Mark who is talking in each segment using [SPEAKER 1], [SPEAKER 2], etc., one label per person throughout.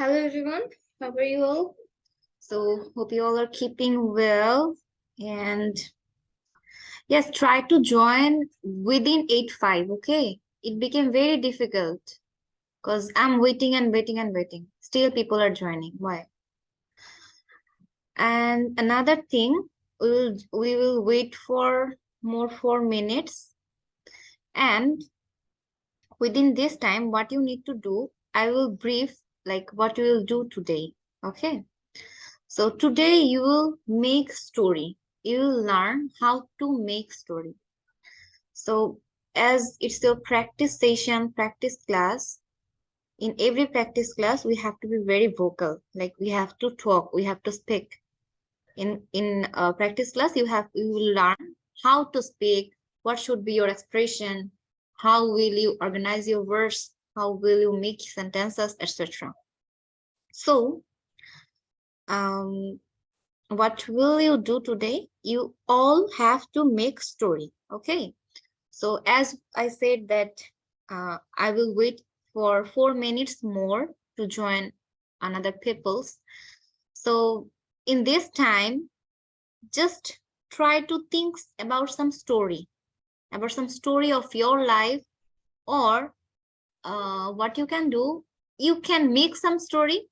[SPEAKER 1] Hello everyone, how are you all? So hope you all are keeping well, and yes, try to join within 8:05. Okay, it became very difficult because I'm waiting and waiting and waiting. Still people are joining. Why? And another thing, we will wait for more 4 minutes, and within this time what you need to do, I will brief like what you will do today. Okay. So today you will make story. You will learn how to make story. So as it's your practice session, practice class, in every practice class we have to be very vocal. Like we have to talk, we have to speak. In practice class you will learn how to speak, what should be your expression, how will you organize your words, how will you make sentences, etc. So um what will you do today? You all have to make story. Okay. So as I said that I will wait for 4 minutes more to join another people's. So in this time, just try to think about some story of your life, or what you can do, you can make some story.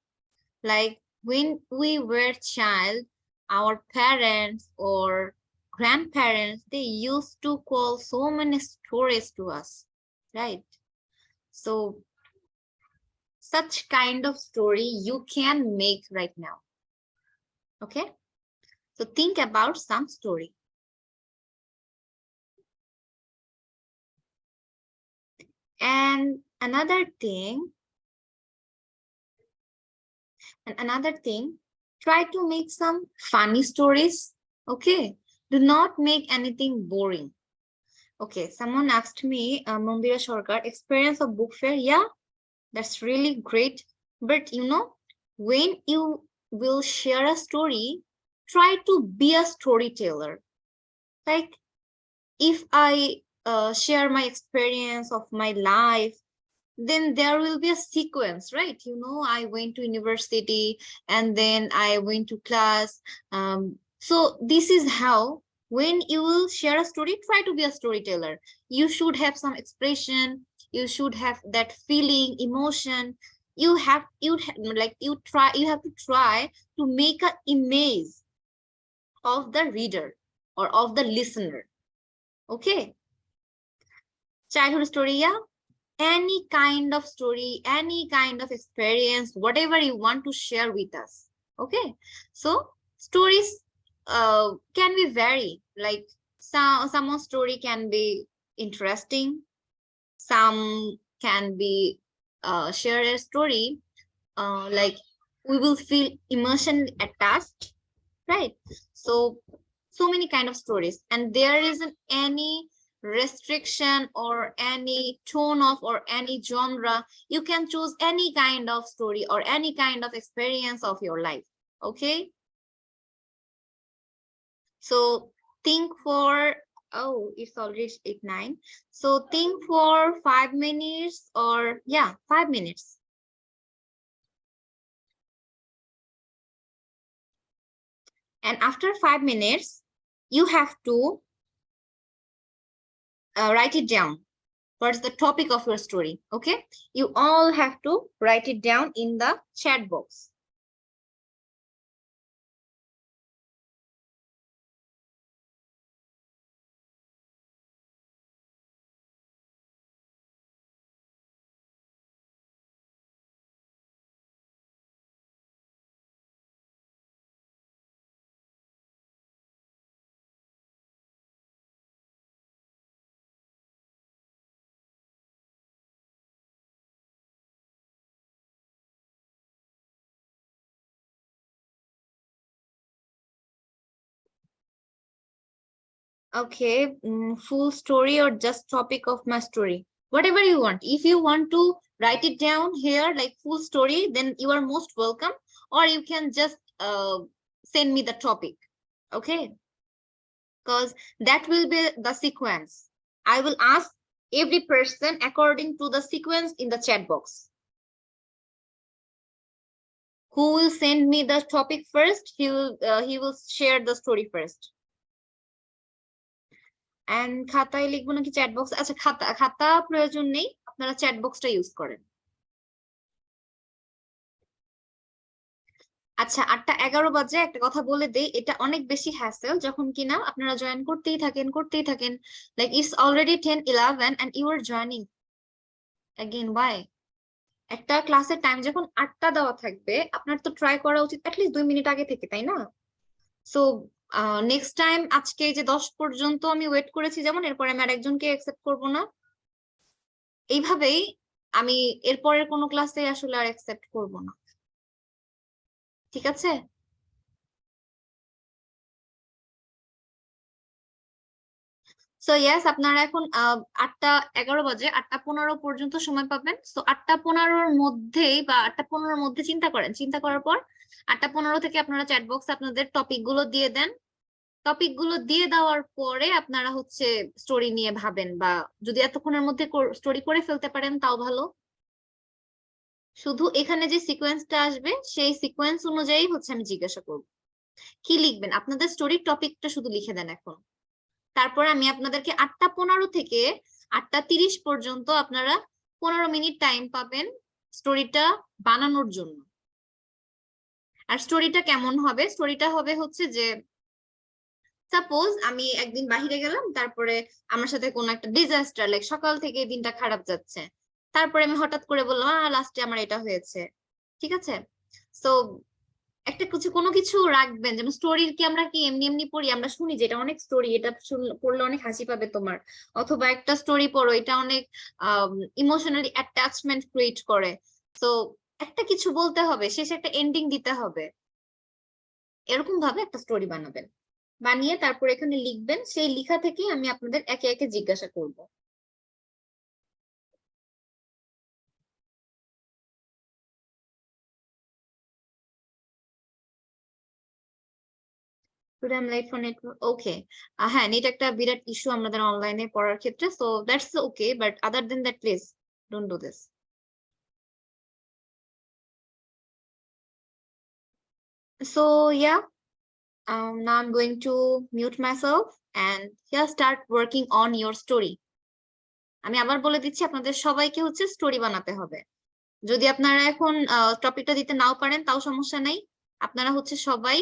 [SPEAKER 1] Like when we were child, our parents or grandparents, they used to call so many stories to us, right? So such kind of story you can make right now. Okay. So think about some story. And another thing, try to make some funny stories. Okay. Do not make anything boring. Okay, someone asked me, Mandira Sarkar, experience of book fair. Yeah, that's really great. But when you will share a story, try to be a storyteller. Like if I share my experience of my life, then there will be a sequence, right? I went to university and then I went to class. So this is how, when you will share a story, try to be a storyteller. You should have some expression. You should have that feeling, emotion. You have to try to make an image of the reader or of the listener. Okay. Childhood story, yeah, any kind of story, any kind of experience, whatever you want to share with us. Okay. So stories can be vary. Like some story can be interesting, some can be share a story like we will feel emotionally attached, right? So so many kind of stories, and there isn't any restriction or any tone of or any genre. You can choose any kind of story or any kind of experience of your life. Okay. So think for, oh, it's already 8 9. So think for 5 minutes, or yeah, 5 minutes. And after 5 minutes you have to write it down. What's the topic of your story? Okay. You all have to write it down in the chat box. Okay. Full story or just topic of my story? Whatever you want. If you want to write it down here like full story, then you are most welcome. Or you can just send me the topic. Okay. Because that will be the sequence. I will ask every person according to the sequence in the chat box. Who will send me the topic first, he will share the story first. And খাতায় লিখবো নাকি chat box? আচ্ছা, খাতা খাতা প্রয়োজন নেই, আপনারা chat বক্সটা ইউজ করেন। আচ্ছা, 8:11 বাজে, একটা কথা বলে দেই, এটা অনেক বেশি হ্যাসেল যখন কিনা আপনারা জয়েন করতেই থাকেন, like it's already 10:11 and you are joining again, why? একটা ক্লাসের টাইম যখন 8টা দেওয়া থাকবে, আপনার তো ট্রাই করা উচিত অ্যাটলিস্ট 2 মিনিট আগে থেকে, তাই না? সো নেক্সট টাইম, আজকে এই যে 10 পর্যন্ত আমি ওয়েট করেছি, যেমন এরপরে আমি আর একজনকে অ্যাকসেপ্ট করবো না, এইভাবেই আমি এরপরের কোনো ক্লাসে আসলে আর অ্যাকসেপ্ট করবো না, ঠিক আছে? সো ইয়াস, আপনারা এখন 8:11 বাজে, 8:15 পর্যন্ত সময় পাবেন। সো 8:15 মধ্যেই বা 8:15 মধ্যে চিন্তা করার পর 8:15 থেকে আপনারা চ্যাট বক্সে আপনাদের টপিক গুলো দিয়ে দেন। টপিক গুলো দিয়ে দেওয়ার পরে আপনারা হচ্ছে স্টোরি নিয়ে ভাবেন, বা যদি এতক্ষণের মধ্যে স্টোরি করে ফেলতে পারেন তাও ভালো। শুধু এখানে যে সিকোয়েন্সটা আসবে সেই সিকোয়েন্স অনুযায়ী হচ্ছে আমি জিজ্ঞাসা করব কি লিখবেন, আপনাদের স্টোরির টপিকটা শুধু লিখে দেন এখন। তারপরে আমি আপনাদেরকে 8:15 থেকে 8:30 পর্যন্ত আপনারা 15 মিনিট টাইম পাবেন স্টোরিটা বানানোর জন্য। আর স্টোরিটা কেমন হবে? স্টোরিটা হবে হচ্ছে যে, সাপোজ আমি একদিন বাহিরে গেলাম, তারপরে আমার সাথে কোনো একটা ডিজাস্টার, লাইক সকাল থেকে দিনটা খারাপ যাচ্ছে, তারপরে আমি হঠাৎ করে বললাম লাস্টে আমার এটা হয়েছে, ঠিক আছে? তো একটা কিছু কোনো কিছু রাখবেন, যেমন স্টোরির কি আমরা কি এমনি এমনি পড়ি, আমরা শুনি যে এটা অনেক স্টোরি, এটা পড়লে অনেক হাসি পাবে তোমার, অথবা একটা স্টোরি পড়ো, এটা অনেক ইমোশনালি অ্যাটাচমেন্ট ক্রিয়েট করে। তো একটা কিছু বলতে হবে, শেষে একটা এন্ডিং দিতে হবে, এরকম ভাবে একটা স্টোরি বানাবেন। বানিয়ে তারপর এখানে লিখবেন, সেই লেখা থেকেই আমি আপনাদের একে একে জিজ্ঞাসা করব। Today I'm late for network. Okay. হ্যাঁ, নেট একটা বিরাট ইস্যু আমাদের অনলাইনে পড়ার ক্ষেত্রে, so that's okay, but other than that please don't do this. So yeah, now I'm going to mute myself and here start working on your story. আমি আবার বলে দিচ্ছি, আপনাদের সবাইকে হচ্ছে স্টোরি বানাতে হবে। যদি আপনারা এখন টপিকটা দিতে নাও পারেন তাও সমস্যা নাই, আপনারা হচ্ছে সবাই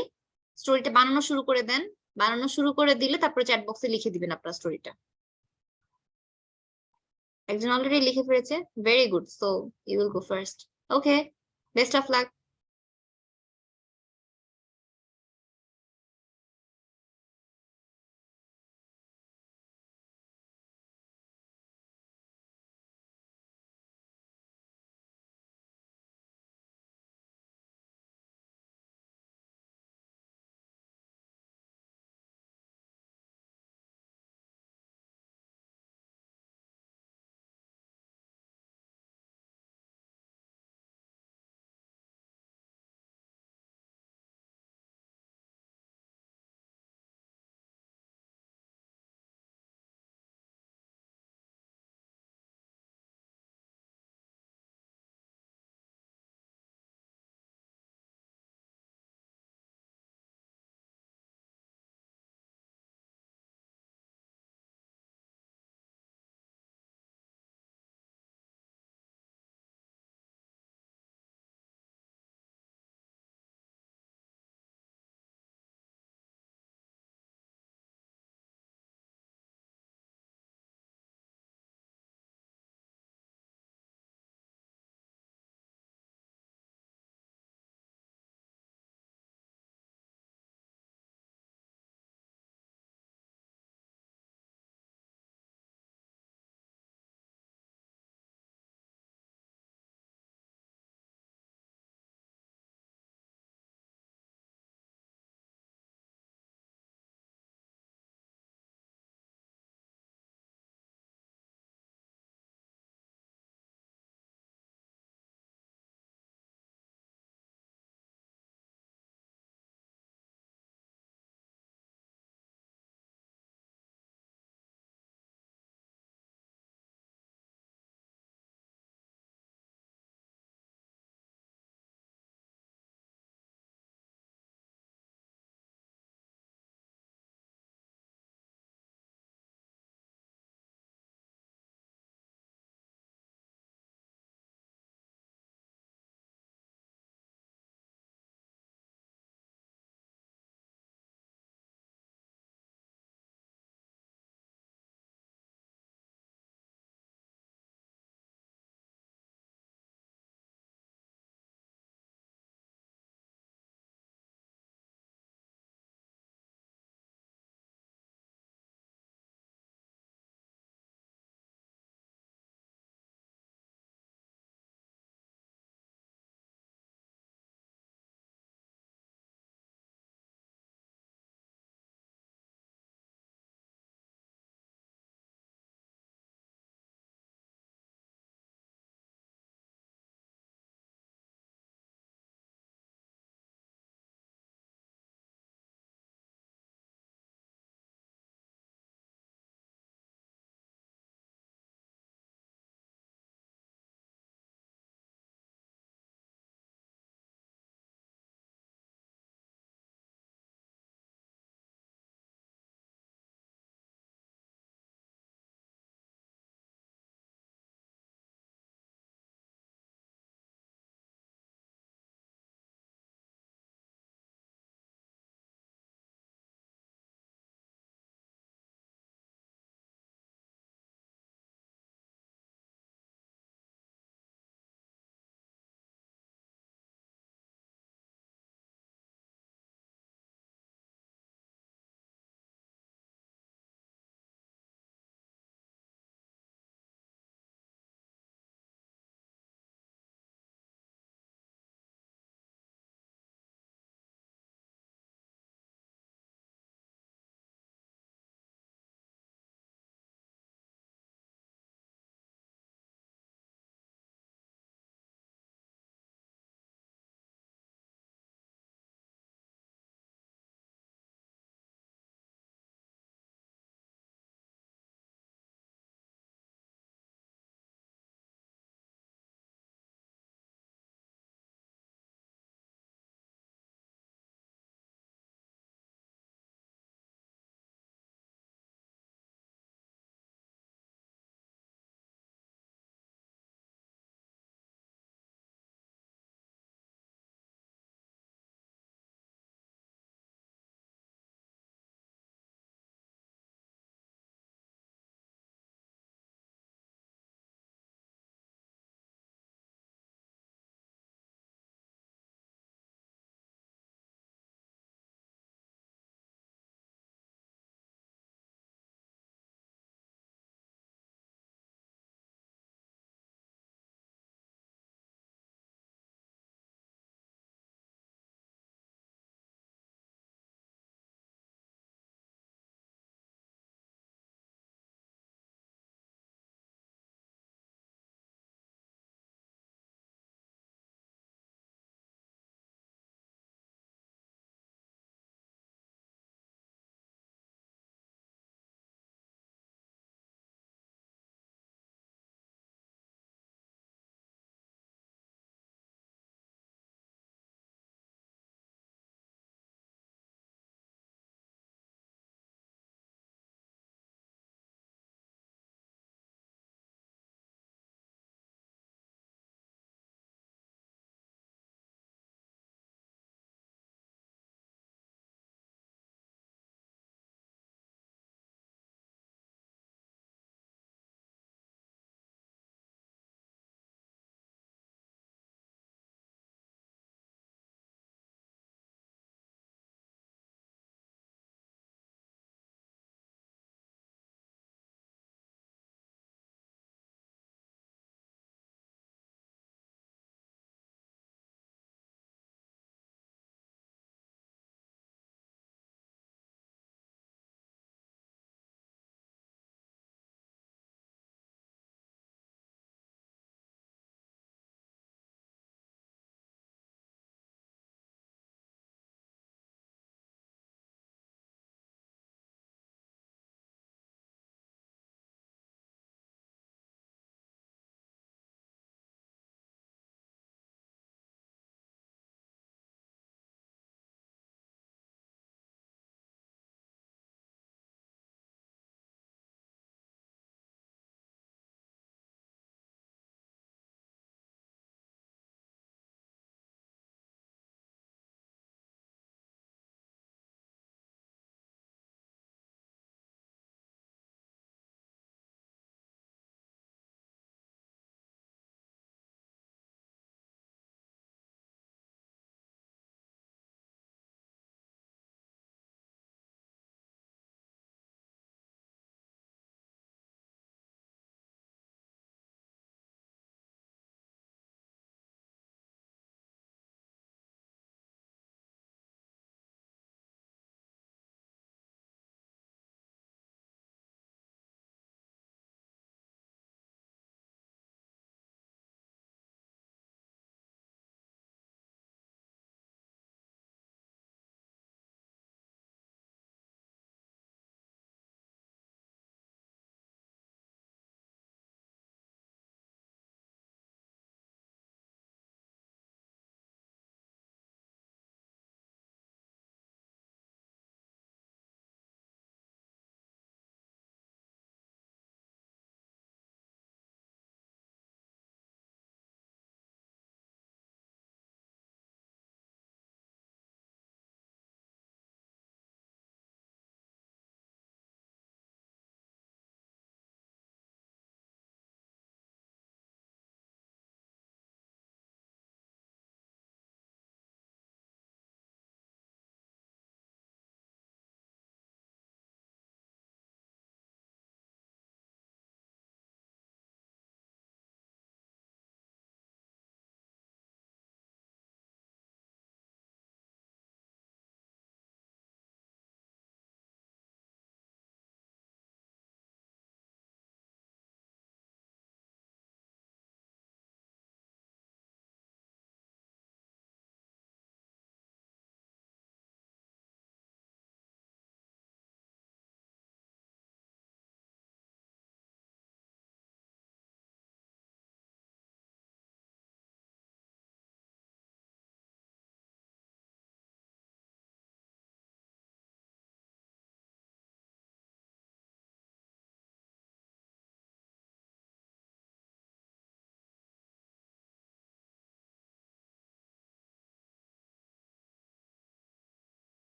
[SPEAKER 1] স্টোরিটা বানানো শুরু করে দেন। বানানো শুরু করে দিলে তারপরে চ্যাট বক্সে লিখে দিবেন আপনার স্টোরিটা। একজন অলরেডি লিখে ফেলেছে, very good, so you will go first. Okay, best of luck.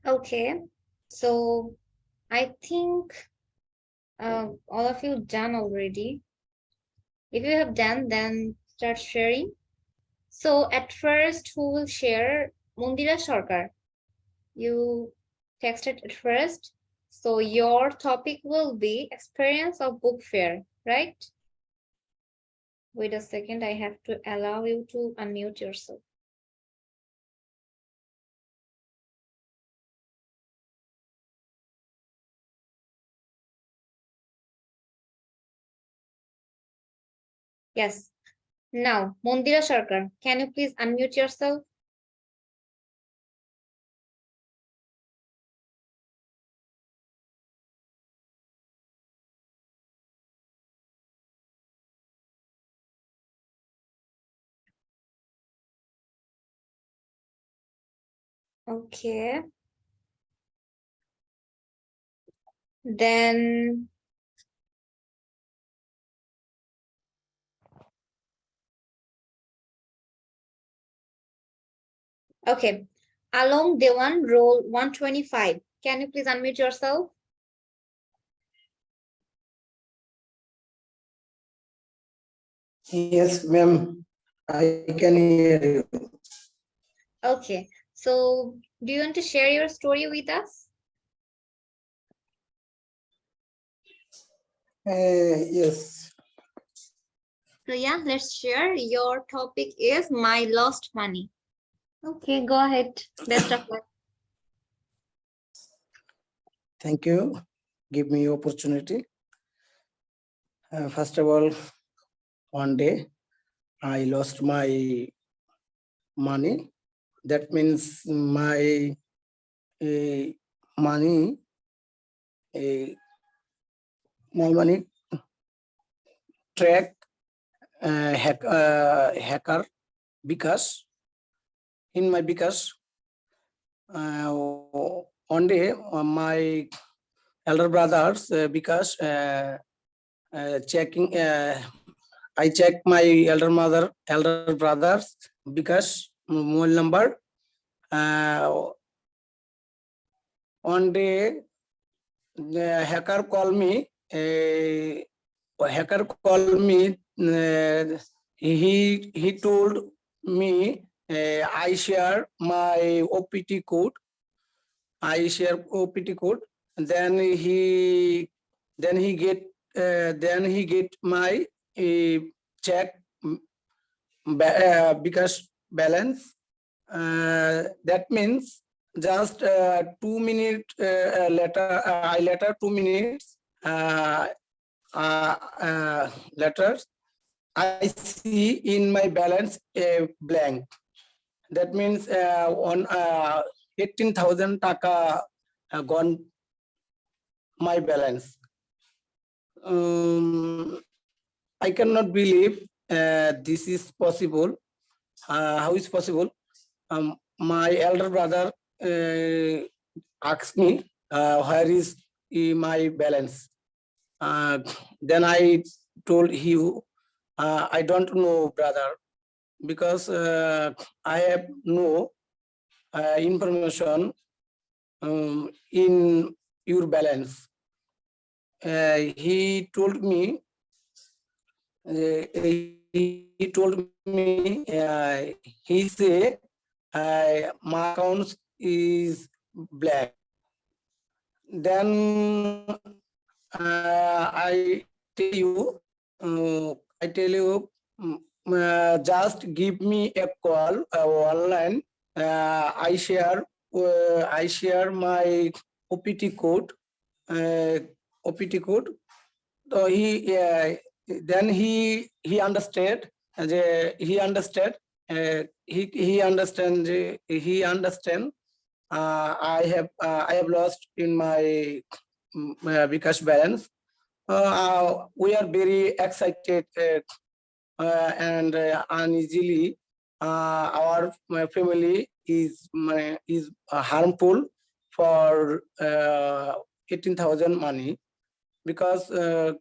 [SPEAKER 1] Okay, so I think all of you done already. If you have done, then start sharing. So at first, who will share? Mundira Sarkar. You texted at first. So your topic will be experience of book fair, right? Wait a second, I have to allow you to unmute yourself. Yes. Now, Mondira Sarkar, can you please unmute yourself? Okay. Then, okay. Along Dewan, roll 125. Can you please unmute yourself?
[SPEAKER 2] Yes, ma'am. I can hear you.
[SPEAKER 1] Okay. So, do you want to share your story with us?
[SPEAKER 2] Yes.
[SPEAKER 1] So, yeah, let's share. Your topic is My Lost Money. Okay, go ahead. Best of luck.
[SPEAKER 2] Thank you. Give me opportunity. First of all, one day I lost my money. That means my money, uh, my money track hacker because in my because one day my elder brothers because checking I check my elder brothers because mobile number. One day the hacker call me. Hacker called me. He told me I share my OPT code. I share OPT code. Then he get my check because balance. That means just 2 minutes later. I later 2 minutes letters. I see in my balance a blank. That means on 18,000 taka gone my balance. I cannot believe this is possible. How is possible? My elder brother asked me, where is my balance? Then I told you, I don't know, brother, because I have no information in your balance. He told me, he say, my account is black. Then I tell you, just give me a call online. I share my OPT code. Uh, OPT code. So then he understood. He understood. He understand. He understand. I have lost in my Bikash balance. We are very excited and uneasily. Our my family is harmful for 18,000 money because when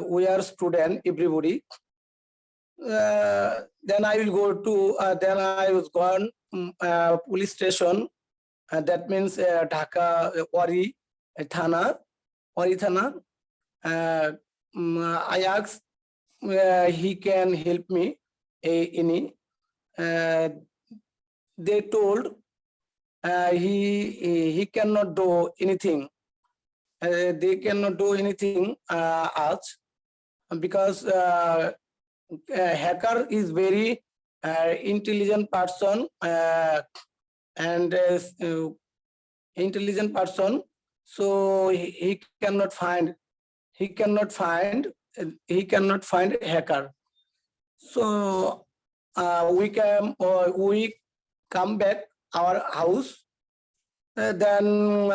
[SPEAKER 2] we are student, everybody then I will go to, then I was gone police station. That means Dhaka Wari Thana, Wari Thana. I asked he can help me any. They told he cannot do anything. They cannot do anything else because hacker is very intelligent person and intelligent person, so he cannot find hacker. So we come back our house. Then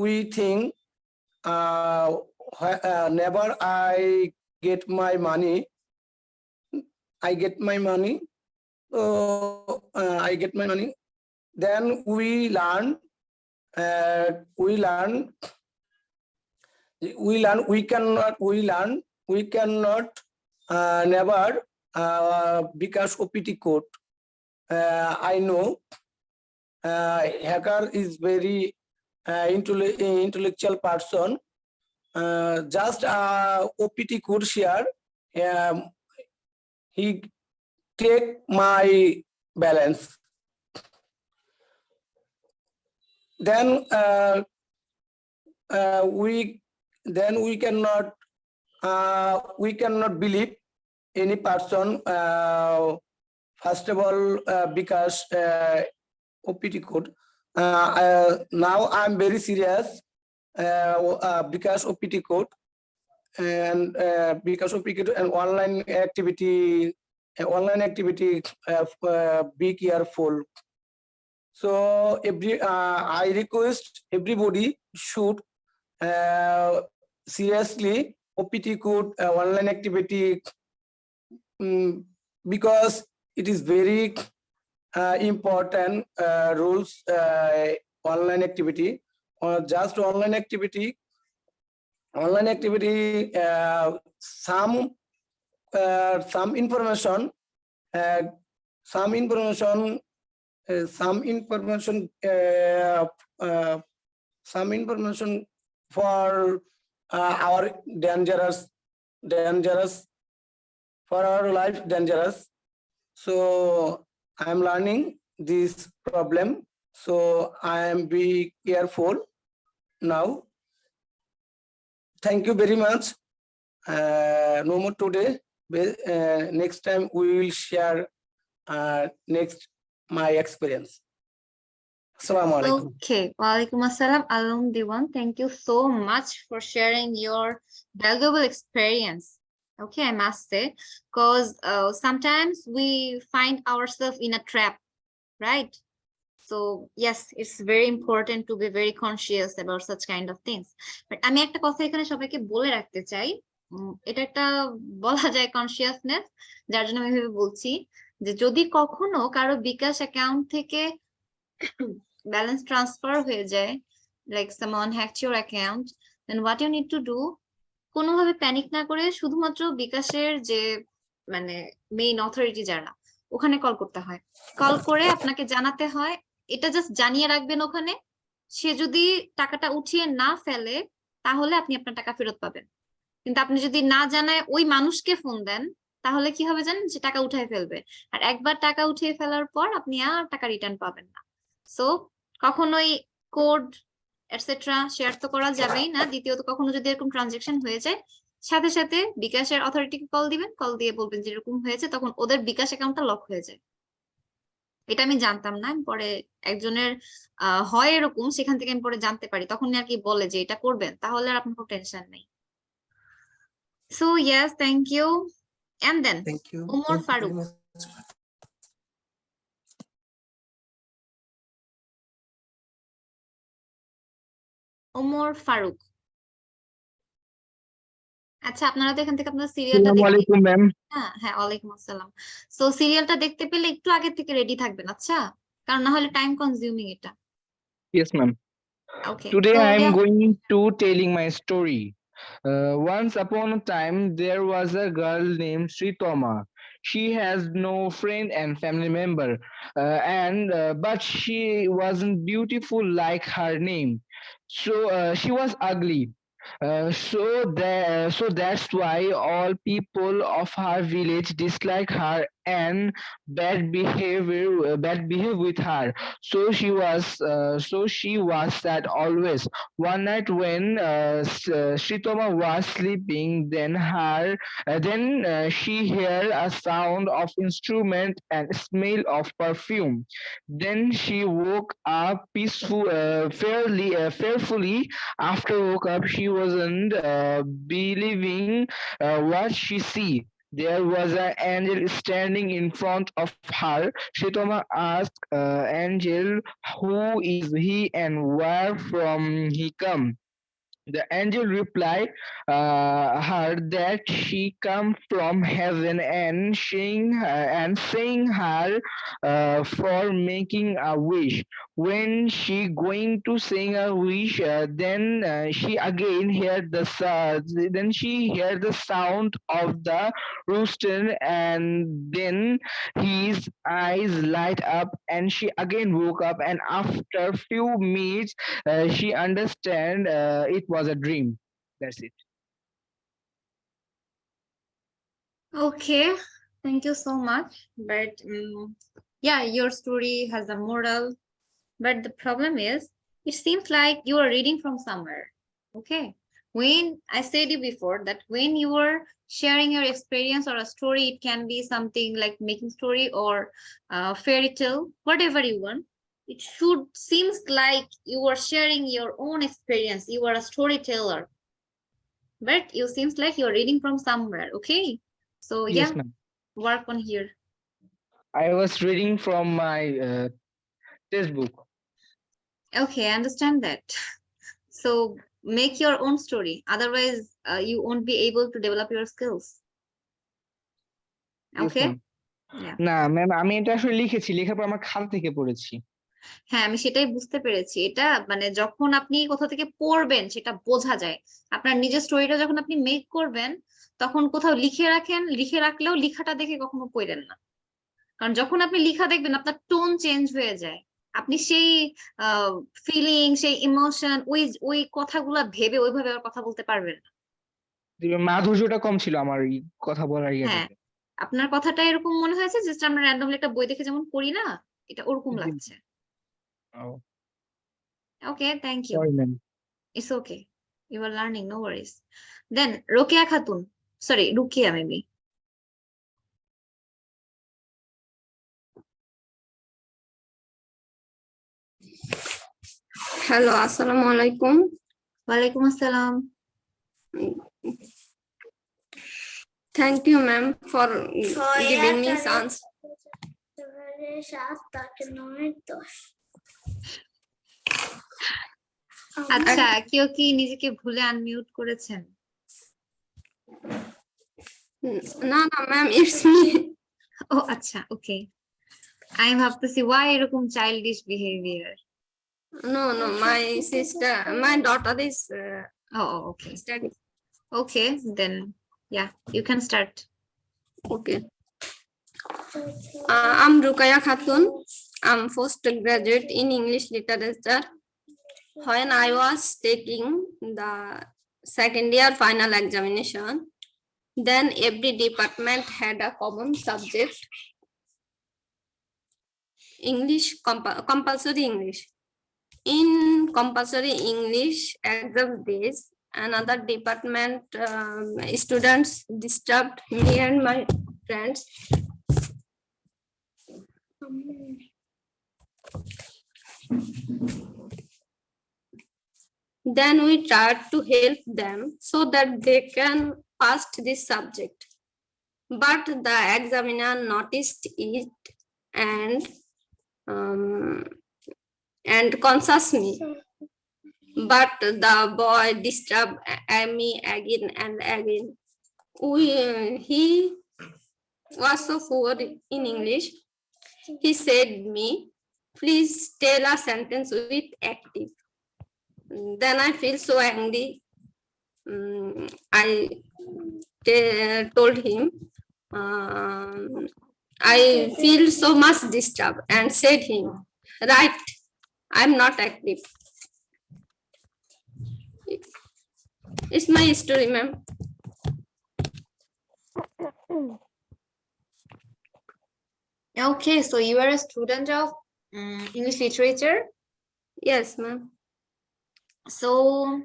[SPEAKER 2] we think never I get my money. I get my money. Then we learn. We cannot never because OPT code. I know hacker is very intellectual person. Just OPT code share. He take my balance. Then we cannot believe any person. First of all, because OPT code. Now I'm very serious because OPT code and because OPT code and online activity. Be careful. So I request everybody should seriously OPT code online activity because it is very important rules. Online activity or just online activity. Some information for our dangerous for our life dangerous. So I am learning this problem. So I am be careful now. Thank you very much. No more today. Next time we will share next my experience. Assalamu alaikum.
[SPEAKER 1] Okay, walaikum assalam, Alum Diwan. Thank you so much for sharing your valuable experience. Okay, I must say, because sometimes we find ourselves in a trap, right? So yes, it's very important to be very conscious about such kind of things. But আমি একটা কথা এখানে সবাইকে বলে রাখতে চাই, এটা একটা বলা যায় কনসিয়াসনেস, যার জন্য আমি ভেবে বলছি যে যদি কখনো কারো বিকাশ অ্যাকাউন্ট থেকে ব্যালেন্স ট্রান্সফার হয়ে যায়, like someone hacked your account, then what you need to do, কোনোভাবে প্যানিক না করে শুধুমাত্র বিকাশের যে মানে মেইন অথরিটি যারা, ওখানে কল করতে হয়। কল করে আপনাকে জানাতে হয়, এটা জাস্ট জানিয়ে রাখবেন ওখানে, সে যদি টাকাটা উঠিয়ে না ফেলে তাহলে আপনি আপনার টাকা ফেরত পাবেন। কিন্তু আপনি যদি না জানায় ওই মানুষকে ফোন দেন, তাহলে কি হবে জানেন, যে টাকা উঠায় ফেলবে, আর একবার টাকা উঠিয়ে ফেলার পর আপনি আর টাকা রিটার্ন পাবেন না। সো কখনোই কোড এটসেট্রা শেয়ার তো করা যাবেই না। দ্বিতীয়ত কখনো যদি এরকম ট্রানজাকশন হয়ে যায়, সাথে সাথে বিকাশের অথরিটিকে কল দিবেন, কল দিয়ে বলবেন যে এরকম হয়েছে, তখন ওদের বিকাশ অ্যাকাউন্টটা লক হয়ে যায়। এটা আমি জানতাম না, পরে একজনের হয় এরকম, সেখান থেকে আমি পরে জানতে পারি, তখন আর কি বলে যে এটা করবেন, তাহলে আর আপনার কোনো টেনশন নেই। So yes, thank you. And then Omar Farooq. Omar Farooq, আচ্ছা আপনারা তো এখান থেকে আপনার সিরিয়ালটা দেখতে,
[SPEAKER 3] ম্যাম।
[SPEAKER 1] হ্যাঁ ওয়ালাইকুম আসসালাম। সো সিরিয়ালটা দেখতে পেলে একটু আগে থেকে রেডি থাকবেন, আচ্ছা, কারণ না হলে টাইম কনজিউমিং এটা।
[SPEAKER 3] Yes, ma'am.
[SPEAKER 1] Okay.
[SPEAKER 3] Today
[SPEAKER 1] So
[SPEAKER 3] I am
[SPEAKER 1] yeah.
[SPEAKER 3] going to telling my story. Once upon a time, there was a girl named Sritoma. She has no friend and family member, and but she wasn't beautiful like her name. So she was ugly. So that's why all people of her village dislike her and bad behave with her. So she was sad always. One night when Sritoma was sleeping, then she heard a sound of instrument and smell of perfume. Then she woke up fearfully. After woke up, she wasn't believing what she see. There was an angel standing in front of her. Shetoma asked angel, "Who is he and where from he come?" The angel replied her that she come from heaven and saying her for making a wish. When she going to sing a wish, then she heard the sound of the rooster, and then his eyes light up, and she again woke up. And after few minutes she understand it was a dream. That's it.
[SPEAKER 1] Okay, thank you so much. But yeah, your story has a moral. But the problem is, it seems like you are reading from somewhere. Okay. When I said you before that when you are sharing your experience or a story, it can be something like making story or fairy tale, whatever you want. It should seems like you are sharing your own experience. You are a storyteller, but you seems like you're reading from somewhere. Okay. So
[SPEAKER 3] Yes,
[SPEAKER 1] yeah,
[SPEAKER 3] ma'am.
[SPEAKER 1] work on here.
[SPEAKER 3] I was reading from my textbook.
[SPEAKER 1] Okay, I understand that. So make your own story. Otherwise, you won't be able to develop your skills.
[SPEAKER 3] Yes, ma'am.
[SPEAKER 1] Okay? Yeah.
[SPEAKER 3] না ma'am, আমি এটা আসলে লিখেছি, লেখার পর আমার খাতা থেকে পড়েছি।
[SPEAKER 1] হ্যাঁ, আমি সেটাই বুঝতে পেরেছি। এটা মানে যখন আপনি কোথা থেকে পড়বেন সেটা বোঝা যায়। আপনার নিজের স্টোরিটা যখন আপনি মেক করবেন, তখন কোথাও লিখে রাখেন, লিখে রাখলেও লিখাটা দেখে কখনো পড়েন না। কারণ যখন আপনি লিখা দেখবেন আপনার টোন চেঞ্জ হয়ে যায়। আপনি সেই ফিলিং, সেই ইমোশন, ওই কথাগুলা ভেবে ওইভাবে আর কথা বলতে পারবেন না।
[SPEAKER 3] মাধুর্যটা কম ছিল আমার এই কথা বলার
[SPEAKER 1] হ্যাঁ,
[SPEAKER 3] ইয়েটাতে।
[SPEAKER 1] আপনার কথাটা এরকম মনে হয়েছে জাস্ট আমরা র্যান্ডমলি একটা বই দেখে যেমন পড়ি না, এটা ওরকম
[SPEAKER 3] জি,
[SPEAKER 1] লাগছে।
[SPEAKER 3] Oh
[SPEAKER 1] okay, thank you.
[SPEAKER 3] Sorry ma'am.
[SPEAKER 1] It's okay, you are learning, no worries. Then Rokeya Khatun, sorry Rukiya maybe.
[SPEAKER 4] Hello, assalamu alaikum.
[SPEAKER 1] ওয়ালাইকুম আসসালাম।
[SPEAKER 4] Thank you, ma'am, for giving me chance.
[SPEAKER 1] আচ্ছা, কেউ কি নিজেকে ভুলে আনমিউট করেছেন?
[SPEAKER 4] No, ma'am, it's me.
[SPEAKER 1] ও আচ্ছা, ওকে। আমি ভাবতেছি ওয়াই এরকম childish behaviour.
[SPEAKER 4] No, my sister, my daughter is
[SPEAKER 1] oh okay,
[SPEAKER 4] studying.
[SPEAKER 1] Okay, then yeah you can start.
[SPEAKER 4] Okay. I'm Rukaya Khatun. I'm postgraduate in English literature. When I was taking the second year final examination, then every department had a common subject, English, compulsory English. In compulsory English exam days, another department students disturbed me and my friends. Then we tried to help them so that they can pass this subject. But the examiner noticed it and conscious me. But the boy disturbed me again and again. He was so poor in English. He said me, please tell a sentence with active. Then I feel so angry. I told him, I feel so much disturbed and said him, right, I'm not active. It's my story, ma'am.
[SPEAKER 1] Okay, so you are a student of English literature.
[SPEAKER 4] Yes, ma'am.
[SPEAKER 1] So,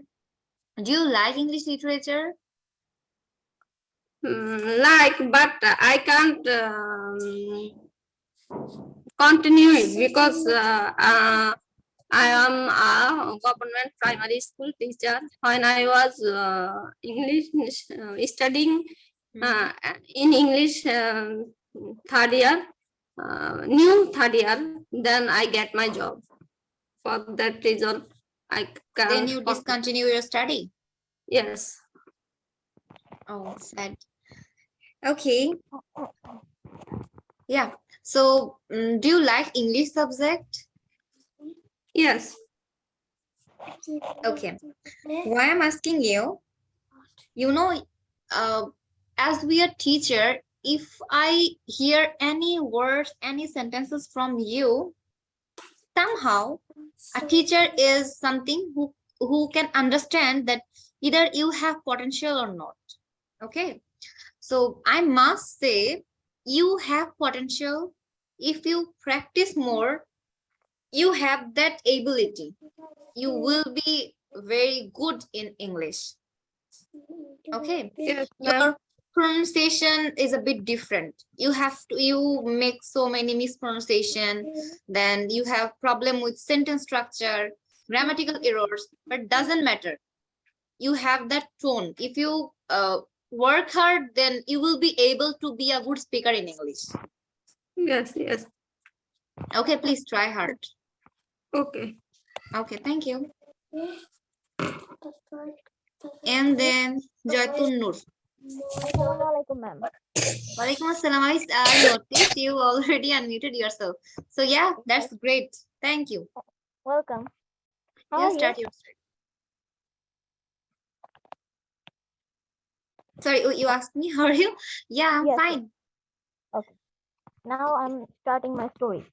[SPEAKER 1] do you like English literature?
[SPEAKER 4] But I can't continue it because I am a government primary school teacher. When I was English studying in English third year, new third year, then I get my job. For that reason, I
[SPEAKER 1] Then
[SPEAKER 4] can't.
[SPEAKER 1] you discontinue your study.
[SPEAKER 4] Yes.
[SPEAKER 1] Oh, sad. Okay. Yeah. So, do you like English subject?
[SPEAKER 4] Yes.
[SPEAKER 1] Okay. Why I'm asking you, you know, as we are teacher, if I hear any words, any sentences from you, somehow a teacher is something who can understand that either you have potential or not. Okay. So I must say you have potential. If you practice more, you have that ability. You will be very good in English. Okay.
[SPEAKER 4] Yes, ma'am.
[SPEAKER 1] Your pronunciation is a bit different. You make so many mispronunciation, then you have problem with sentence structure, grammatical errors, but doesn't matter. You have that tone. If you work hard, then you will be able to be a good speaker in English.
[SPEAKER 4] Yes, yes.
[SPEAKER 1] Okay, please try hard.
[SPEAKER 4] Okay.
[SPEAKER 1] Okay, thank you. And then Joytun Nur.
[SPEAKER 5] Assalamualaikum, ma'am.
[SPEAKER 1] Walaikum assalam. I noticed you already unmuted yourself. So yeah, that's great. Thank you.
[SPEAKER 5] Welcome. How
[SPEAKER 1] Yeah,
[SPEAKER 5] are you?
[SPEAKER 1] start your story. Sorry, you asked me, how are you? Yeah, I'm
[SPEAKER 5] Yes,
[SPEAKER 1] fine.
[SPEAKER 5] Okay. Now I'm starting my story.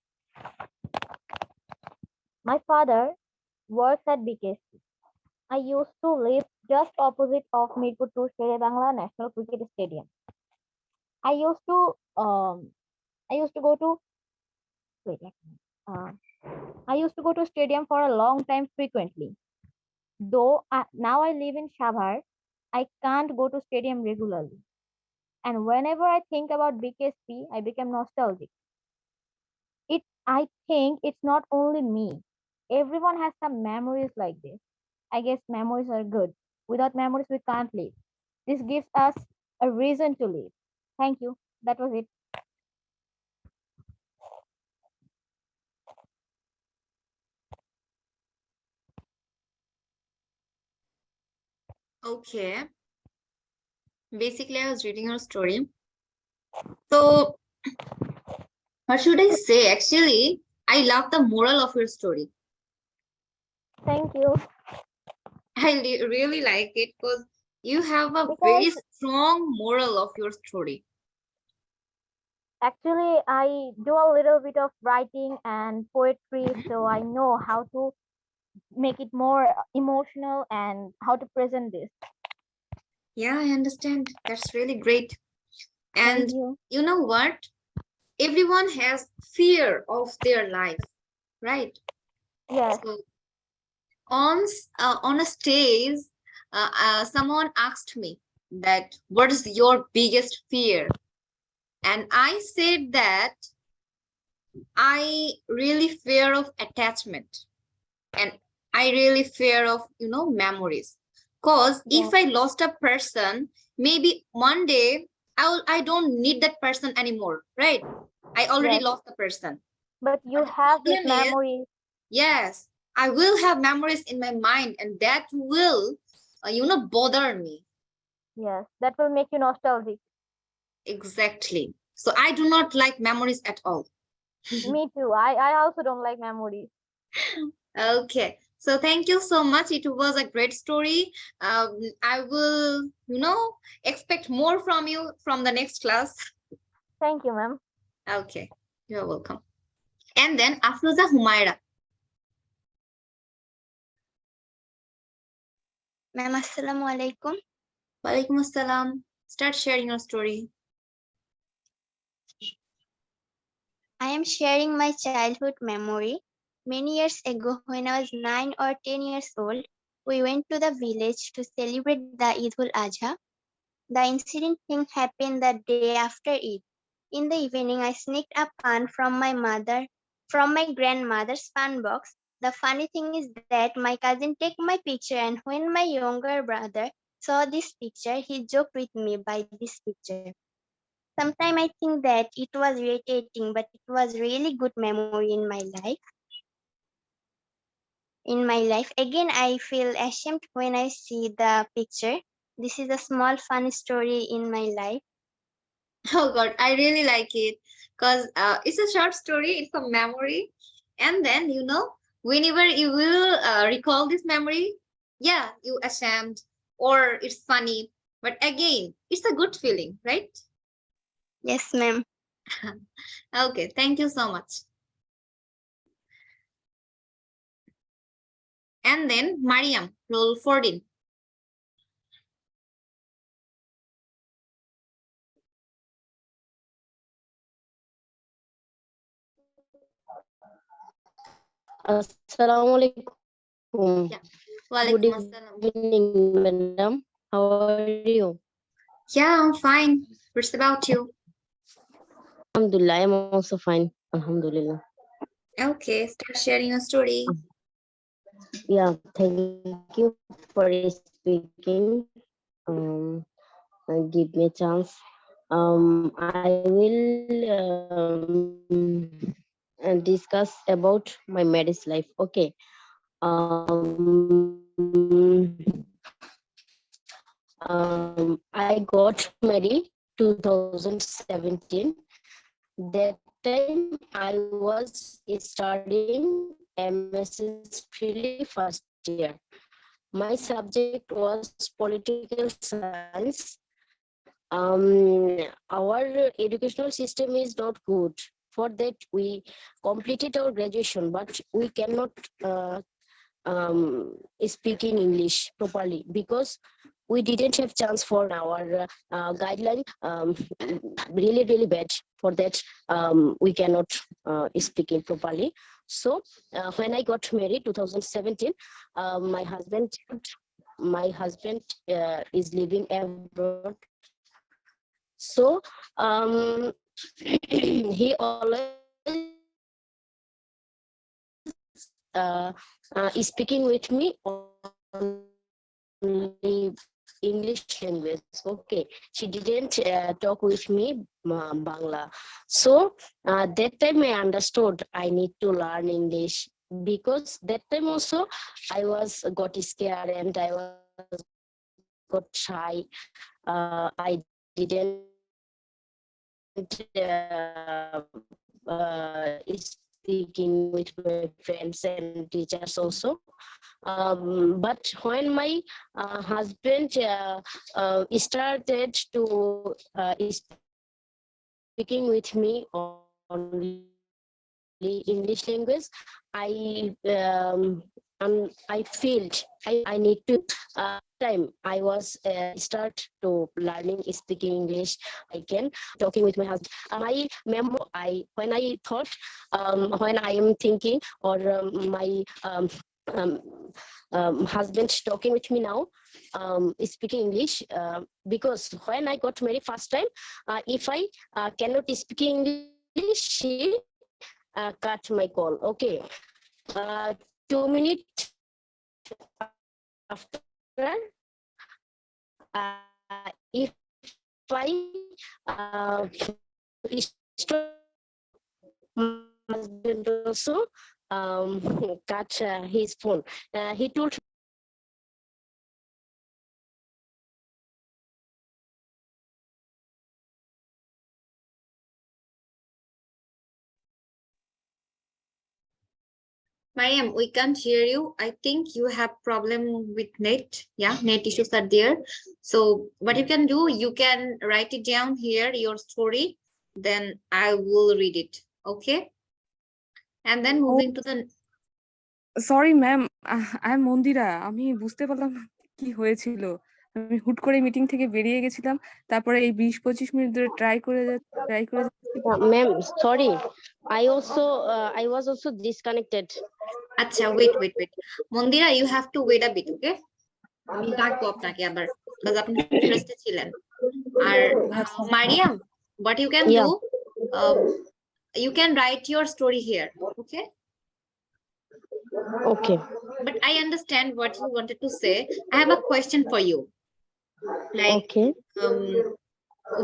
[SPEAKER 5] My father works at BKC. I used to live just opposite of Mirpur 2 Shere Bangla National Cricket Stadium. I used to go to wait, let me- I used to go to stadium for a long time frequently. Though now I live in Shabhar, I can't go to stadium regularly. And whenever I think about BKSP, I become nostalgic. I think it's not only me. Everyone has some memories like this. I guess memories are good. Without memories, we can't live. This gives us a reason to live. Thank you. That was it.
[SPEAKER 1] Okay. Basically, I was reading your story. So, what should I say? Actually, I love the moral of your story.
[SPEAKER 5] Thank you.
[SPEAKER 1] I really like it because you have a very
[SPEAKER 5] Because
[SPEAKER 1] strong moral of your story.
[SPEAKER 5] actually, I do a little bit of writing and poetry, so I know how to make it more emotional and how to present this.
[SPEAKER 1] Yeah, I understand. That's really great.
[SPEAKER 5] Thank
[SPEAKER 1] And
[SPEAKER 5] you.
[SPEAKER 1] you know what? Everyone has fear of their life, right?
[SPEAKER 5] Yes.
[SPEAKER 1] So on a stage, someone asked me that what is your biggest fear, and I said that I really fear of attachment, and I really fear of memories. Cause
[SPEAKER 5] Yes.
[SPEAKER 1] if I lost a person, maybe one day I don't need that person anymore, right? I already
[SPEAKER 5] Yes.
[SPEAKER 1] lost the person.
[SPEAKER 5] But
[SPEAKER 1] But
[SPEAKER 5] you
[SPEAKER 1] the
[SPEAKER 5] have this
[SPEAKER 1] problem is,
[SPEAKER 5] memory.
[SPEAKER 1] yes, I will have memories in my mind, and that will, bother me.
[SPEAKER 5] Yes. That will make you nostalgic.
[SPEAKER 1] Exactly. So I do not like memories at all.
[SPEAKER 5] Me too. I also don't like memories.
[SPEAKER 1] Okay. So thank you so much. It was a great story. I will, expect more from you from the next class.
[SPEAKER 5] Thank you, ma'am.
[SPEAKER 1] Okay, you're welcome. And then Afroza Humaira.
[SPEAKER 6] Ma'am, assalamu alaikum.
[SPEAKER 1] Walaikum assalam. Start sharing your story.
[SPEAKER 6] I am sharing my childhood memory. Many years ago, when I was 9 or 10 years old, we went to the village to celebrate the Eid ul-Adha. The incident thing happened the day after Eid. In the evening, I sneaked a pan from my grandmother's pan box. The funny thing is that my cousin took my picture, and when my younger brother saw this picture, he joked with me by this picture. Sometimes I think that it was irritating, but it was really good memory in my life. Again, I feel ashamed when I see the picture. This is a small fun story in my life.
[SPEAKER 1] Oh God, I really like it because it's a short story, it's a memory. And then, whenever you will recall this memory, yeah, you ashamed or it's funny. But again, it's a good feeling, right?
[SPEAKER 6] Yes, ma'am.
[SPEAKER 1] Okay, thank you so much. And then Mariam, role 14.
[SPEAKER 7] Assalamualaikum.
[SPEAKER 1] Yeah.
[SPEAKER 7] Good
[SPEAKER 1] Walaikum assalam.
[SPEAKER 7] evening, madam. How are you?
[SPEAKER 1] Yeah, I'm fine. What's about you?
[SPEAKER 7] Alhamdulillah, I'm also fine. Alhamdulillah.
[SPEAKER 1] Okay, start sharing your story.
[SPEAKER 7] Yeah, thank you for speaking. Give me a chance. I will discuss about my marriage life. Okay. I got married 2017. That time I was studying MSS Freely first year. My subject was political science. Our educational system is not good. For that, we completed our graduation, but we cannot speak in English properly because we didn't have chance for our guideline. Really bad for that. We cannot speak it properly. So when I got married 2017, my husband is living abroad. So he always speaking with me only English language. Okay, she didn't talk with me Bangla. So that time I understood I need to learn English because that time also I was got scared and I was got shy. I didn't speaking with my friends and teachers also. But when my husband started to speaking with me only English language, I I felt I need to time I was start to learning speaking English. I can talking with my husband. My memo I when I thought when I am thinking or my um, husband talking with me now speaking English because when I got married first time, if I cannot speak English, she cut my call. Okay, 2 minutes after, if I stop, my husband also cut his phone. He told
[SPEAKER 1] Mariam, we can't hear you. I think you have problem with net. Yeah, net issues are there. So what you can do, you can write it down here, your story, then I will read it. Okay. And then moving to the
[SPEAKER 8] sorry ma'am, I am Mandira. আমি বুঝতে পারলাম না কি হয়েছিল। আমি হুট করে meeting থেকে বেরিয়ে গেছিলাম। তারপরে এই 20-25 মিনিট ধরে ট্রাই করে যাচ্ছি।
[SPEAKER 7] Ma'am, sorry. I was also disconnected.
[SPEAKER 1] আচ্ছা, wait. Mandira, you have to wait a bit, okay? আমি ডাকবো আপনাকে আবার, because আপনি ইন্টারেস্টেড ছিলেন। আর Mariam, what you can
[SPEAKER 7] Yeah.
[SPEAKER 1] do, you can write your story here, okay?
[SPEAKER 7] Okay.
[SPEAKER 1] But I understand what you wanted to say. I have a question for you. Like,
[SPEAKER 7] Okay.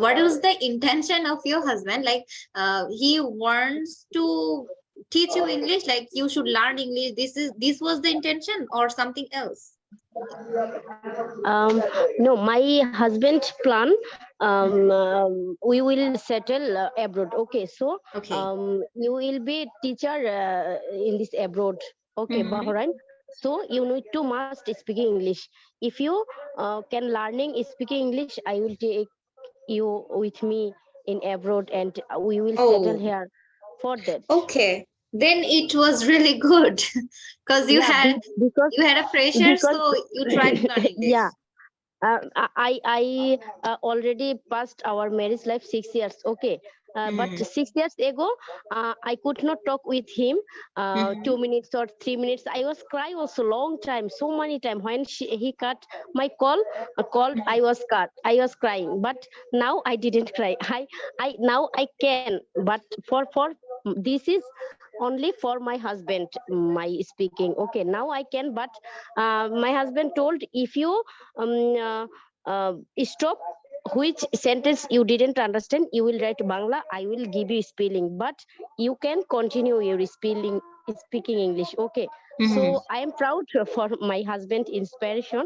[SPEAKER 1] what is the intention of your husband? Like, he wants to teach you English, like you should learn English. This was the intention or something else?
[SPEAKER 7] No, my husband plan. We will settle abroad. Okay, so
[SPEAKER 1] Okay.
[SPEAKER 7] you will be teacher in this abroad. Okay, Bahrain. So you need to must speak English. If you can learning speaking English, I will take you with me in abroad, and we will settle
[SPEAKER 1] Oh.
[SPEAKER 7] here for that.
[SPEAKER 1] Okay, then it was really good because you
[SPEAKER 7] Yeah,
[SPEAKER 1] had
[SPEAKER 7] because
[SPEAKER 1] a pressure,
[SPEAKER 7] because
[SPEAKER 1] so you tried to learn English.
[SPEAKER 7] yeah. I already passed our marriage life 6 years. Okay, but 6 years ago, I could not talk with him 2 minutes or 3 minutes. I was cry also long time, so many time. When he cut my called, I was crying. But now I didn't cry. I now I can. But for this is only for my husband. My speaking. Okay, now I can. But my husband told, if you stop which sentence you didn't understand, you will write Bangla, I will give you spelling, but you can continue your speaking English. Okay, so I am proud for my husband inspiration.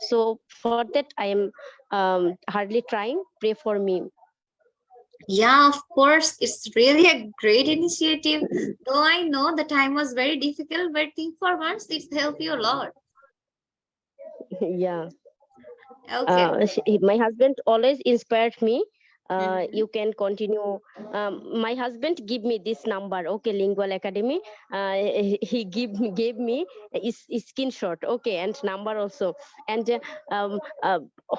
[SPEAKER 7] So for that I am hardly trying. Pray for me.
[SPEAKER 1] Yeah, of course, it's really a great initiative. Though I know the time was very difficult, but think for once it's helped you a lot.
[SPEAKER 7] Yeah.
[SPEAKER 1] Okay.
[SPEAKER 7] My husband always inspired me. You can continue. My husband give me this number. Okay, Lingual Academy. He gave me his screenshot. Okay, and number also. And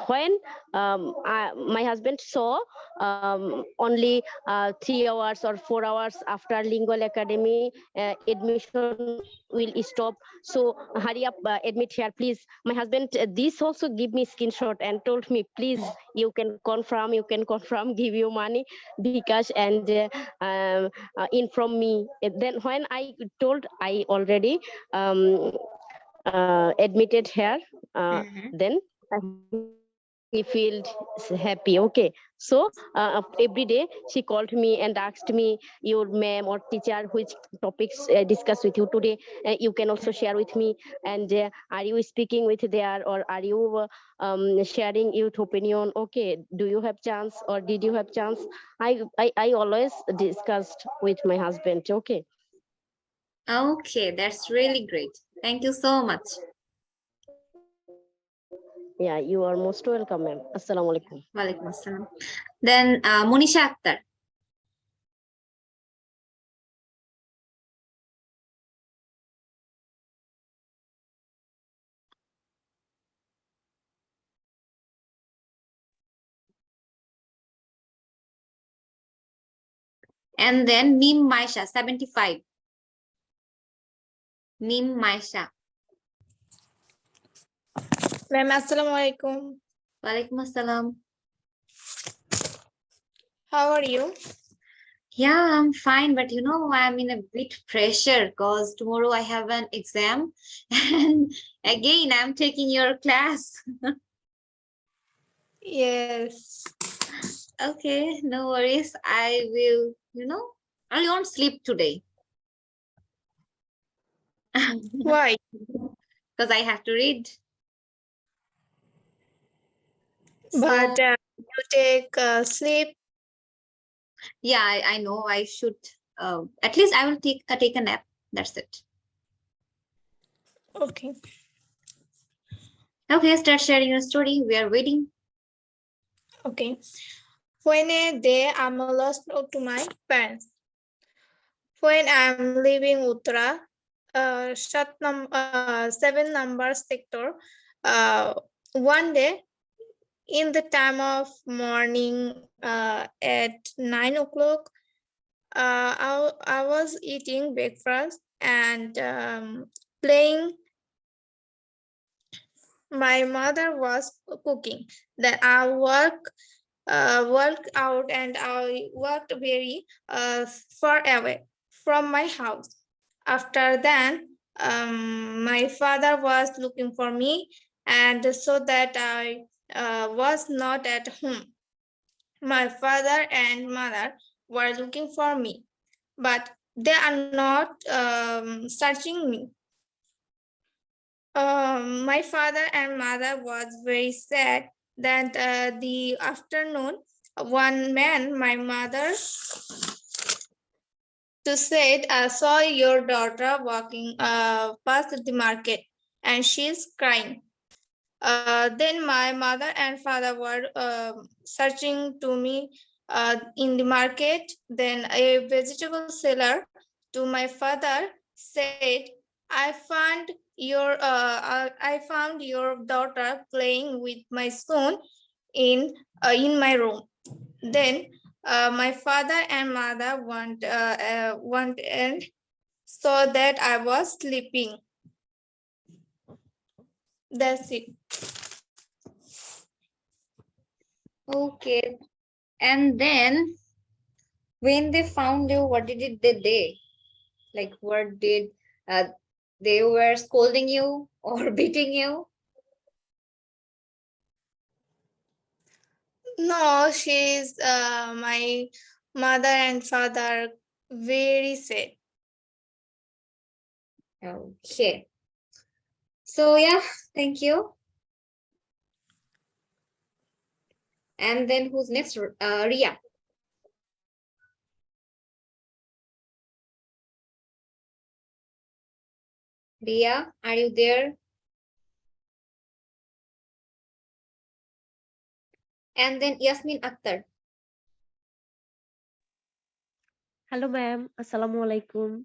[SPEAKER 7] when my husband saw only 3 hours or 4 hours after Lingual Academy admission will stop, so hurry up, admit here please. My husband this also give me screenshot and told me, please, you can confirm, give you money because and inform me. Then when I told I already admitted here, then he felt happy. Okay, so every day she called me and asked me, your ma'am or teacher which topics discuss with you today, you can also share with me. And are you speaking with there, or are you sharing youth opinion? Okay, do you have chance, or did you have chance? I always discussed with my husband. Okay.
[SPEAKER 1] Okay, that's really great. Thank you so much.
[SPEAKER 7] Yeah, you are most welcome, ma'am. Assalamu alaikum.
[SPEAKER 1] Walaikum assalam. Then Monisha Akhtar. And then Mim Maisha, 75. Mim Maisha.
[SPEAKER 9] Ma'am, assalamu alaikum.
[SPEAKER 1] Walaikum assalam.
[SPEAKER 9] How are you?
[SPEAKER 1] Yeah, I'm fine, but you know, I'm in a bit pressure because tomorrow I have an exam and again I'm taking your class.
[SPEAKER 9] Yes.
[SPEAKER 1] Okay, no worries. I will, I won't sleep today.
[SPEAKER 9] Why?
[SPEAKER 1] Because I have to read.
[SPEAKER 9] But
[SPEAKER 1] So,
[SPEAKER 9] you take sleep.
[SPEAKER 1] yeah, I know I should. At least I will take a nap. That's it.
[SPEAKER 9] Okay.
[SPEAKER 1] Okay, start sharing your story. We are waiting.
[SPEAKER 9] Okay. When a day I'm lost to my parents. When I'm leaving Uttara, 7 number sector, one day in the time of morning at 9 o'clock, I was eating breakfast and playing. My mother was cooking. Then I worked out and I worked very far away from my house. After that, my father was looking for me, and so that I was not at home. My father and mother were looking for me, but they are not searching me. My father and mother was very sad that the afternoon one man, my mother, to said, I saw your daughter walking past the market and she's crying. Then my mother and father were searching to me in the market. Then a vegetable seller to my father said, I found your daughter playing with my son in my room." Then my father and mother went and saw that I was sleeping. That's it.
[SPEAKER 1] Okay. And then when they found you, what did they do? Like, what did uh, they were scolding you or beating you?
[SPEAKER 9] No, she's my mother and father very sad.
[SPEAKER 1] Okay. So yeah, thank you. And then who's next? Ria. Ria, are you there? And then Yasmin Akhtar.
[SPEAKER 10] Hello, ma'am. Assalamu alaikum.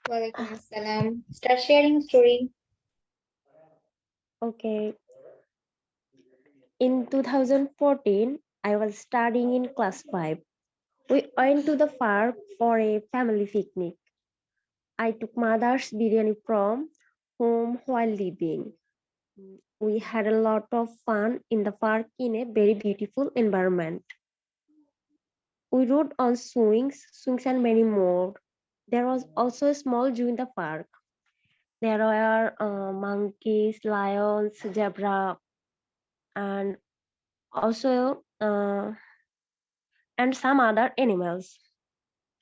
[SPEAKER 1] Walaikum assalam. Start sharing story.
[SPEAKER 10] Okay. In 2014, I was studying in class 5. We went to the park for a family picnic. I took mother's biryani from home while leaving. We had a lot of fun in the park in a very beautiful environment. We rode on swings and many more. There was also a small zoo in the park. There were monkeys, lions, zebra, and also and some other animals.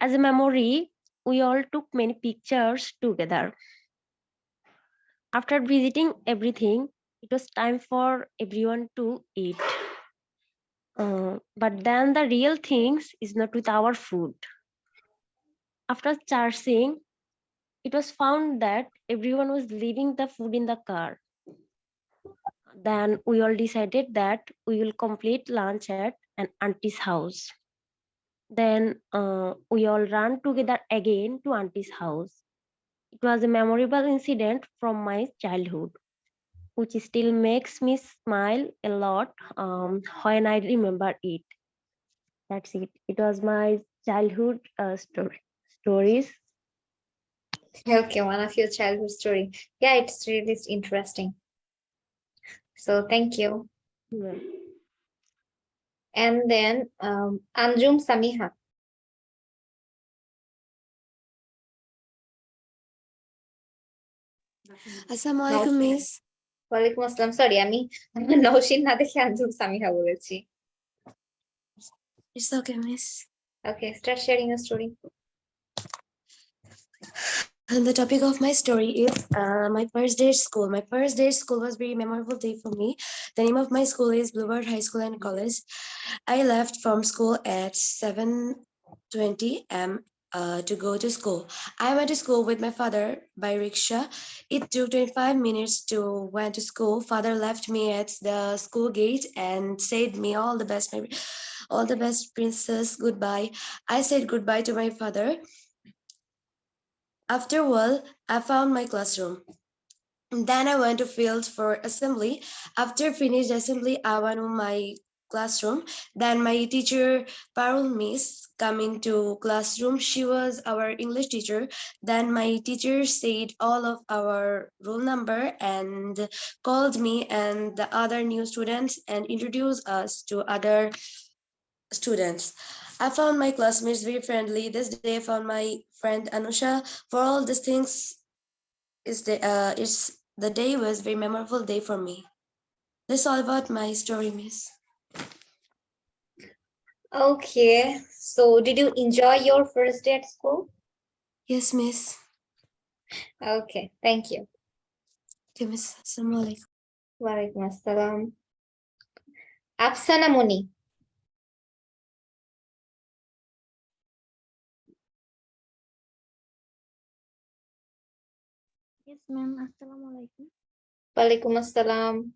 [SPEAKER 10] As a memory, we all took many pictures together. After visiting everything, it was time for everyone to eat. But then the real things is not with our food. After charging, it was found that everyone was leaving the food in the car. Then we all decided that we will complete lunch at an auntie's house. Then we all ran together again to auntie's house. It was a memorable incident from my childhood, which still makes me smile a lot when I remember it. That's it. It was my childhood stories.
[SPEAKER 1] Okay, one of your childhood story. Yeah, it's really interesting. So thank you.
[SPEAKER 10] Yeah.
[SPEAKER 1] And then Anjum Samiha.
[SPEAKER 11] আসসালামু miss
[SPEAKER 1] ওয়ালাইকুম আসসালাম, sorry আমি নওশিন না দেখে আঞ্জুম সামিহা বলেছি।
[SPEAKER 11] It's okay miss
[SPEAKER 1] Okay, start sharing your story.
[SPEAKER 11] And the topic of my story is my first day at school. My first day at school was a very memorable day for me. The name of my school is Bluebird High School and College. I left from school at 7:20 am. to go to school. I went to school with my father by rickshaw. It took 25 minutes to went to school. Father left me at the school gate and said me all the best, princess. Goodbye. I said goodbye to my father. After a while, I found my classroom. Then I went to field for assembly. After finished assembly, I went to my classroom. Then my teacher, Parul Miss, come into classroom. She was our English teacher. Then my teacher said all of our roll number and called me and the other new students and introduced us to other students. I found my classmates very friendly. This day I found my friend Anusha. For all these things, the day was very memorable day for me. That's all about my story, miss.
[SPEAKER 1] Okay, so did you enjoy your first day at school?
[SPEAKER 11] Yes, miss.
[SPEAKER 1] Okay, thank you.
[SPEAKER 11] Okay, miss. Assalamualaikum.
[SPEAKER 1] Walaikum assalam. Afsana Moni.
[SPEAKER 6] Yes, ma'am. Assalamualaikum.
[SPEAKER 1] Walaikum assalam.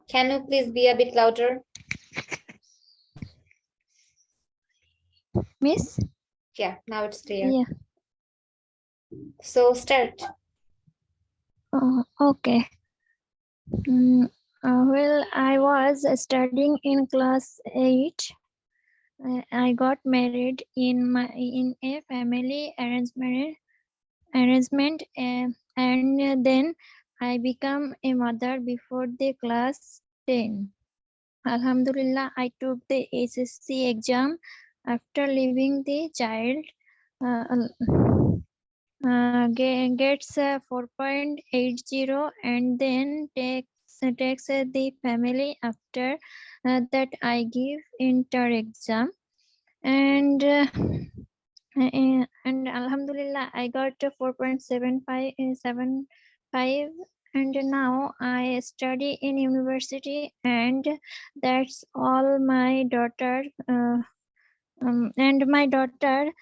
[SPEAKER 1] Can you please be a bit louder?
[SPEAKER 6] Miss?
[SPEAKER 1] Yeah, now it's clear.
[SPEAKER 6] Yeah.
[SPEAKER 1] So start.
[SPEAKER 6] Okay. Well, I was studying in class 8. I got married in a family arrangement, and then I became a mother before the class 10. Alhamdulillah, I took the SSC exam. After leaving, the child gets 4.80 and then takes the family. After that I give inter exam, and alhamdulillah I got 4.75, and now I study in university, and that's all my daughter and my daughter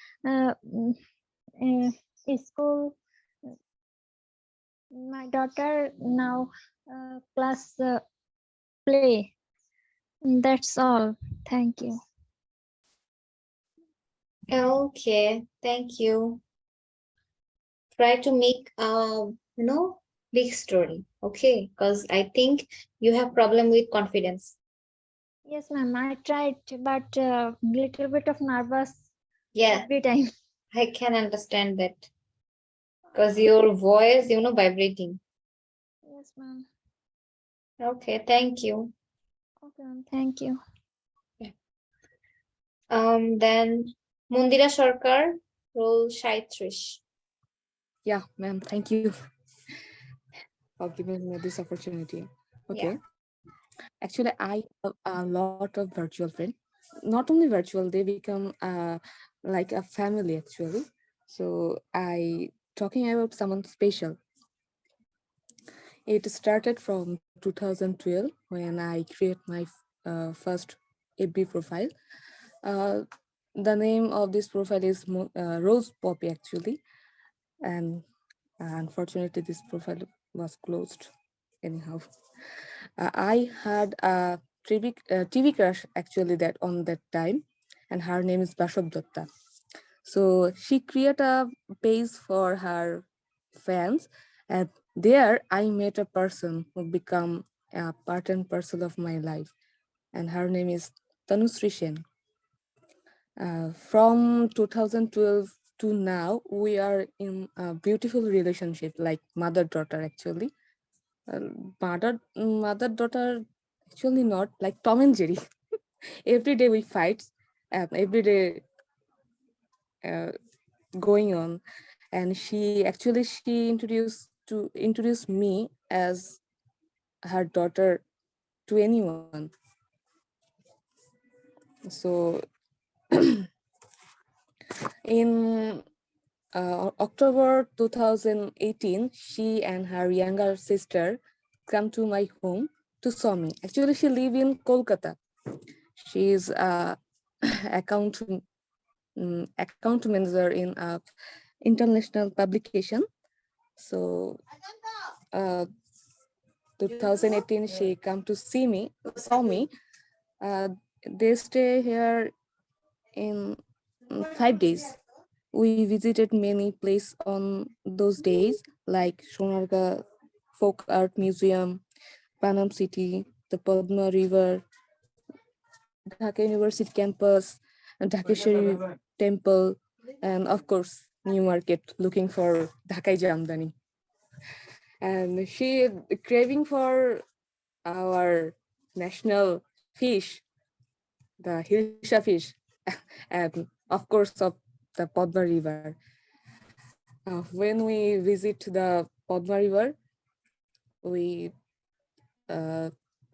[SPEAKER 6] school. My daughter now class play. That's all. Thank you.
[SPEAKER 1] Okay, thank you. Try to make big story, okay? Because I think you have problem with confidence.
[SPEAKER 6] Yes, ma'am. I tried, but little bit of nervous
[SPEAKER 1] Yeah,
[SPEAKER 6] every time.
[SPEAKER 1] I can understand that. Because your voice, vibrating.
[SPEAKER 6] Yes, ma'am.
[SPEAKER 1] Okay, thank you.
[SPEAKER 6] Okay, ma'am. Thank you.
[SPEAKER 1] Then Mundira Sarkar, role 37.
[SPEAKER 8] Yeah, ma'am. Thank you for giving me this opportunity.
[SPEAKER 1] Yeah.
[SPEAKER 8] Okay. Actually, I have a lot of virtual friends. Not only virtual, they become like a family actually. So I talking about someone special. It started from 2012 when I create my first FB profile. Uh, the name of this profile is Rose Poppy actually, and unfortunately this profile was closed. Anyhow, I had a TV crush actually that on that time, and her name is Bashab Datta. So she created a page for her fans, and there I met a person who become a part and parcel of my life, and her name is Tanusri Sen. From 2012 to now, we are in a beautiful relationship, like mother-daughter actually. Mother-daughter, actually not, like Tom and Jerry. Every day we fight, every day uh, going on, and she introduced me as her daughter to anyone. So in October 2018, she and her younger sister come to my home to saw me. Actually, she live in Kolkata. She is a accountant account manager in a international publication. So 2018 she come to saw me. uh, they stay here in 5 days. We visited many places on those days, like Sonarga Folk Art Museum, Panam City, the Padma River, Dhaka University campus, and Dhakeshwari Temple, and of course, New Market, looking for Dhakai Jamdani. And she craving for our national fish, the Hilsha fish, and of course of the Padma River. When we visit the Padma River, we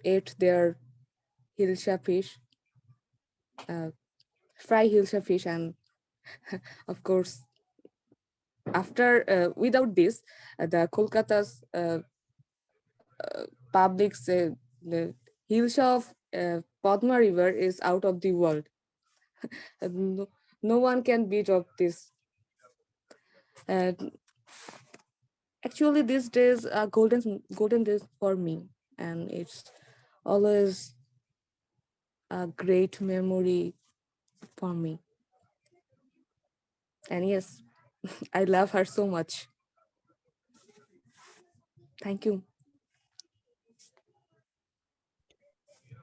[SPEAKER 8] ate their Hilsha fish, uh, fry Hilsha fish, and of course, after without this, the Kolkata's public the Hilsha of Padma River is out of the world. No, no one can beat of this. And actually, these days are golden days for me, and it's always a great memory for me. And yes, I love her so much. Thank you,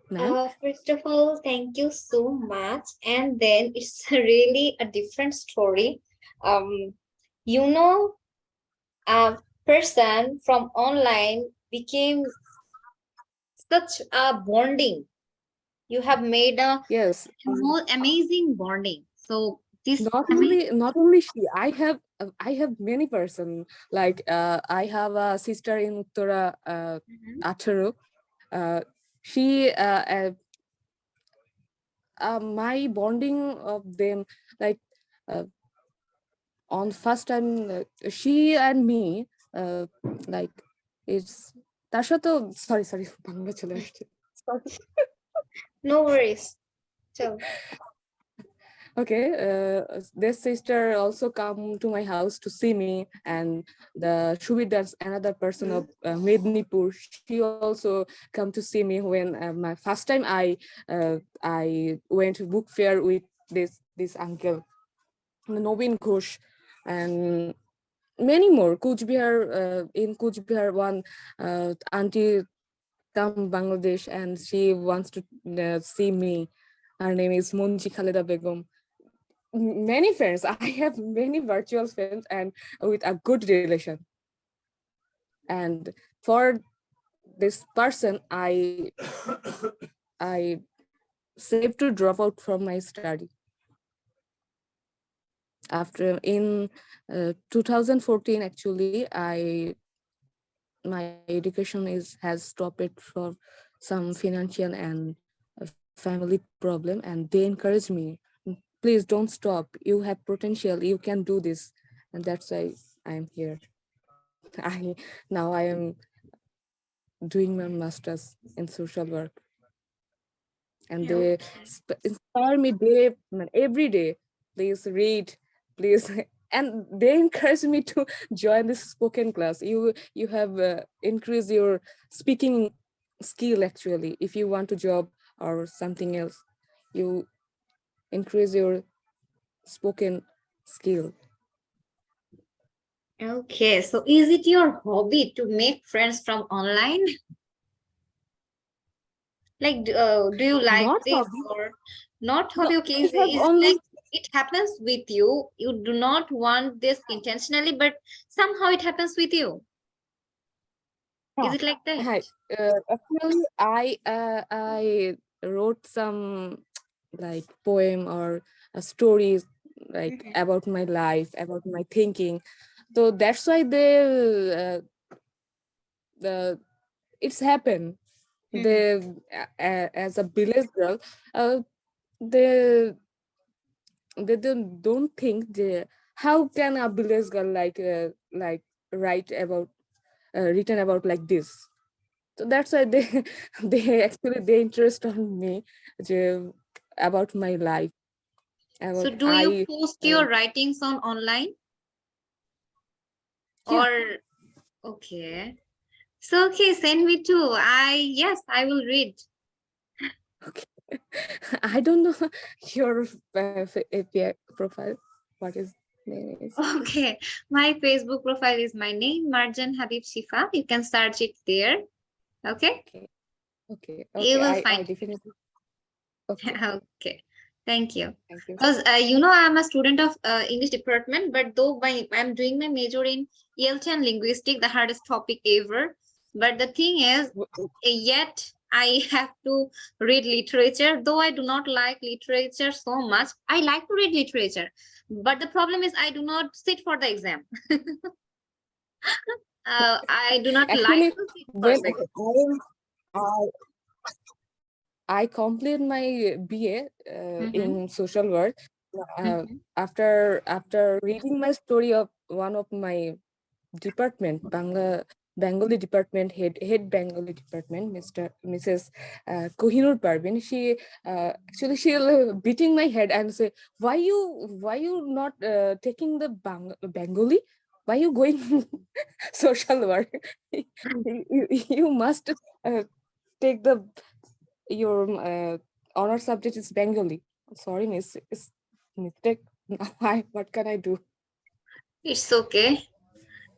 [SPEAKER 8] ma'am.
[SPEAKER 1] First of all, thank you so much. And then it's really a different story. Um, you know, a person from online became such a bonding. You have made a
[SPEAKER 8] Yes,
[SPEAKER 1] more amazing bonding. So this
[SPEAKER 8] not only she. I have many person. Like I have a sister in Uttara
[SPEAKER 1] Mhm.
[SPEAKER 8] Atharu. Uh, she my bonding of them, like uh, on first time she and me like it's তার সাথেও sorry Bangla চলে আসছে Sorry.
[SPEAKER 1] No worries. So
[SPEAKER 8] Okay, this sister also come to my house to see me, and the Shubidars, another person of Mednipur, she also come to see me when my first time I went to book fair with this uncle, Nobin Ghosh, and many more. In Kuch Bihar, one auntie come Bangladesh, and she wants to see me. Her name is Munji Khaleda Begum. Many friends. I have many virtual friends and with a good relation. And for this person, I saved to drop out from my study. After in 2014, actually, my education has stopped it for some financial and family problem, and they encourage me, please don't stop, you have potential, you can do this. And that's why I'm here. I am doing my master's in social work, and they inspire me every day. Please read, please. And they encourage me to join this spoken class. You have increased your speaking skill. Actually, if you want to job or something else, you increase your spoken skill.
[SPEAKER 1] okay, so is it your hobby to make friends from online? Like, do you like
[SPEAKER 8] Not
[SPEAKER 1] this
[SPEAKER 8] hobby.
[SPEAKER 1] or not
[SPEAKER 8] No,
[SPEAKER 1] hobby? Okay,
[SPEAKER 8] I have
[SPEAKER 1] is it
[SPEAKER 8] only
[SPEAKER 1] like it happens with you? You do not want this intentionally, but somehow it happens with you. Is it like that?
[SPEAKER 8] Hi. Actually, I wrote some like poem or stories like about my life, about my thinking. So that's why the it's happened. The as a village girl, uh, they don't think how can a village girl like write about written about like this. So that's why they they interest on me about my life.
[SPEAKER 1] So
[SPEAKER 8] about
[SPEAKER 1] do you post
[SPEAKER 8] uh,
[SPEAKER 1] your writings on online
[SPEAKER 8] yeah.
[SPEAKER 1] or okay? So okay, send me too. Yes, I will read.
[SPEAKER 8] Okay. I don't know your API profile. What is name is?
[SPEAKER 1] Okay, my Facebook profile is my name, Marjan Habib Shifa. You can search it there. Okay,
[SPEAKER 8] Okay. Okay.
[SPEAKER 1] you
[SPEAKER 8] Okay.
[SPEAKER 1] will
[SPEAKER 8] I
[SPEAKER 1] find.
[SPEAKER 8] definitely. Okay.
[SPEAKER 1] Okay, thank you.
[SPEAKER 8] Thank you.
[SPEAKER 1] Because I'm a student of English department, but though I'm doing my major in ELT and linguistic, the hardest topic ever. But the thing is, yet I have to read literature. Though I do not like literature so much, I like to read literature. But the problem is, I do not sit for the exam. I do not like
[SPEAKER 8] Actually,
[SPEAKER 1] to sit for
[SPEAKER 8] when
[SPEAKER 1] the exam.
[SPEAKER 8] I I completed my BA
[SPEAKER 1] Mhm,
[SPEAKER 8] in social work.
[SPEAKER 1] mhm.
[SPEAKER 8] After reading my story of one of my department, Bengali department head Bengali department, Mrs. Kohinoor Parvin. She actually she beating my head and say, why you not taking the Bengali? Why you going social work? You must take the your honor subject is Bengali. Sorry, miss, it's mistake. What can I do?
[SPEAKER 1] It's okay.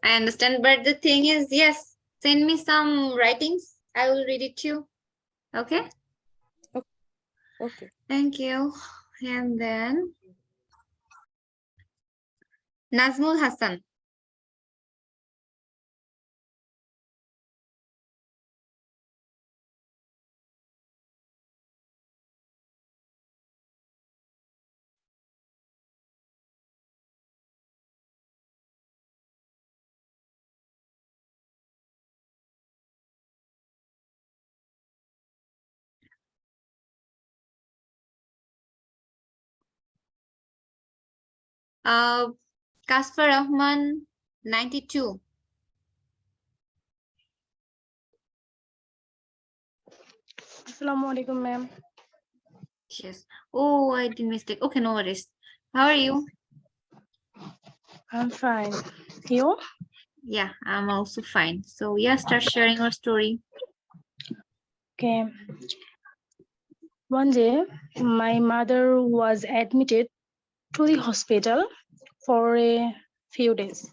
[SPEAKER 1] I understand. But the thing is, yes, send me some writings. I will read it too. Okay.
[SPEAKER 8] Okay.
[SPEAKER 1] Thank you. And then Nazmul Hassan. Uh, Kasper Rahman, 92.
[SPEAKER 12] Assalamu alaikum, ma'am.
[SPEAKER 1] Yes. Oh, I did mistake. Okay, no worries. How are you?
[SPEAKER 12] I'm fine. You?
[SPEAKER 1] Yeah, I'm also fine. So yeah, start sharing your story.
[SPEAKER 12] Okay. One day, my mother was admitted to the hospital for a few days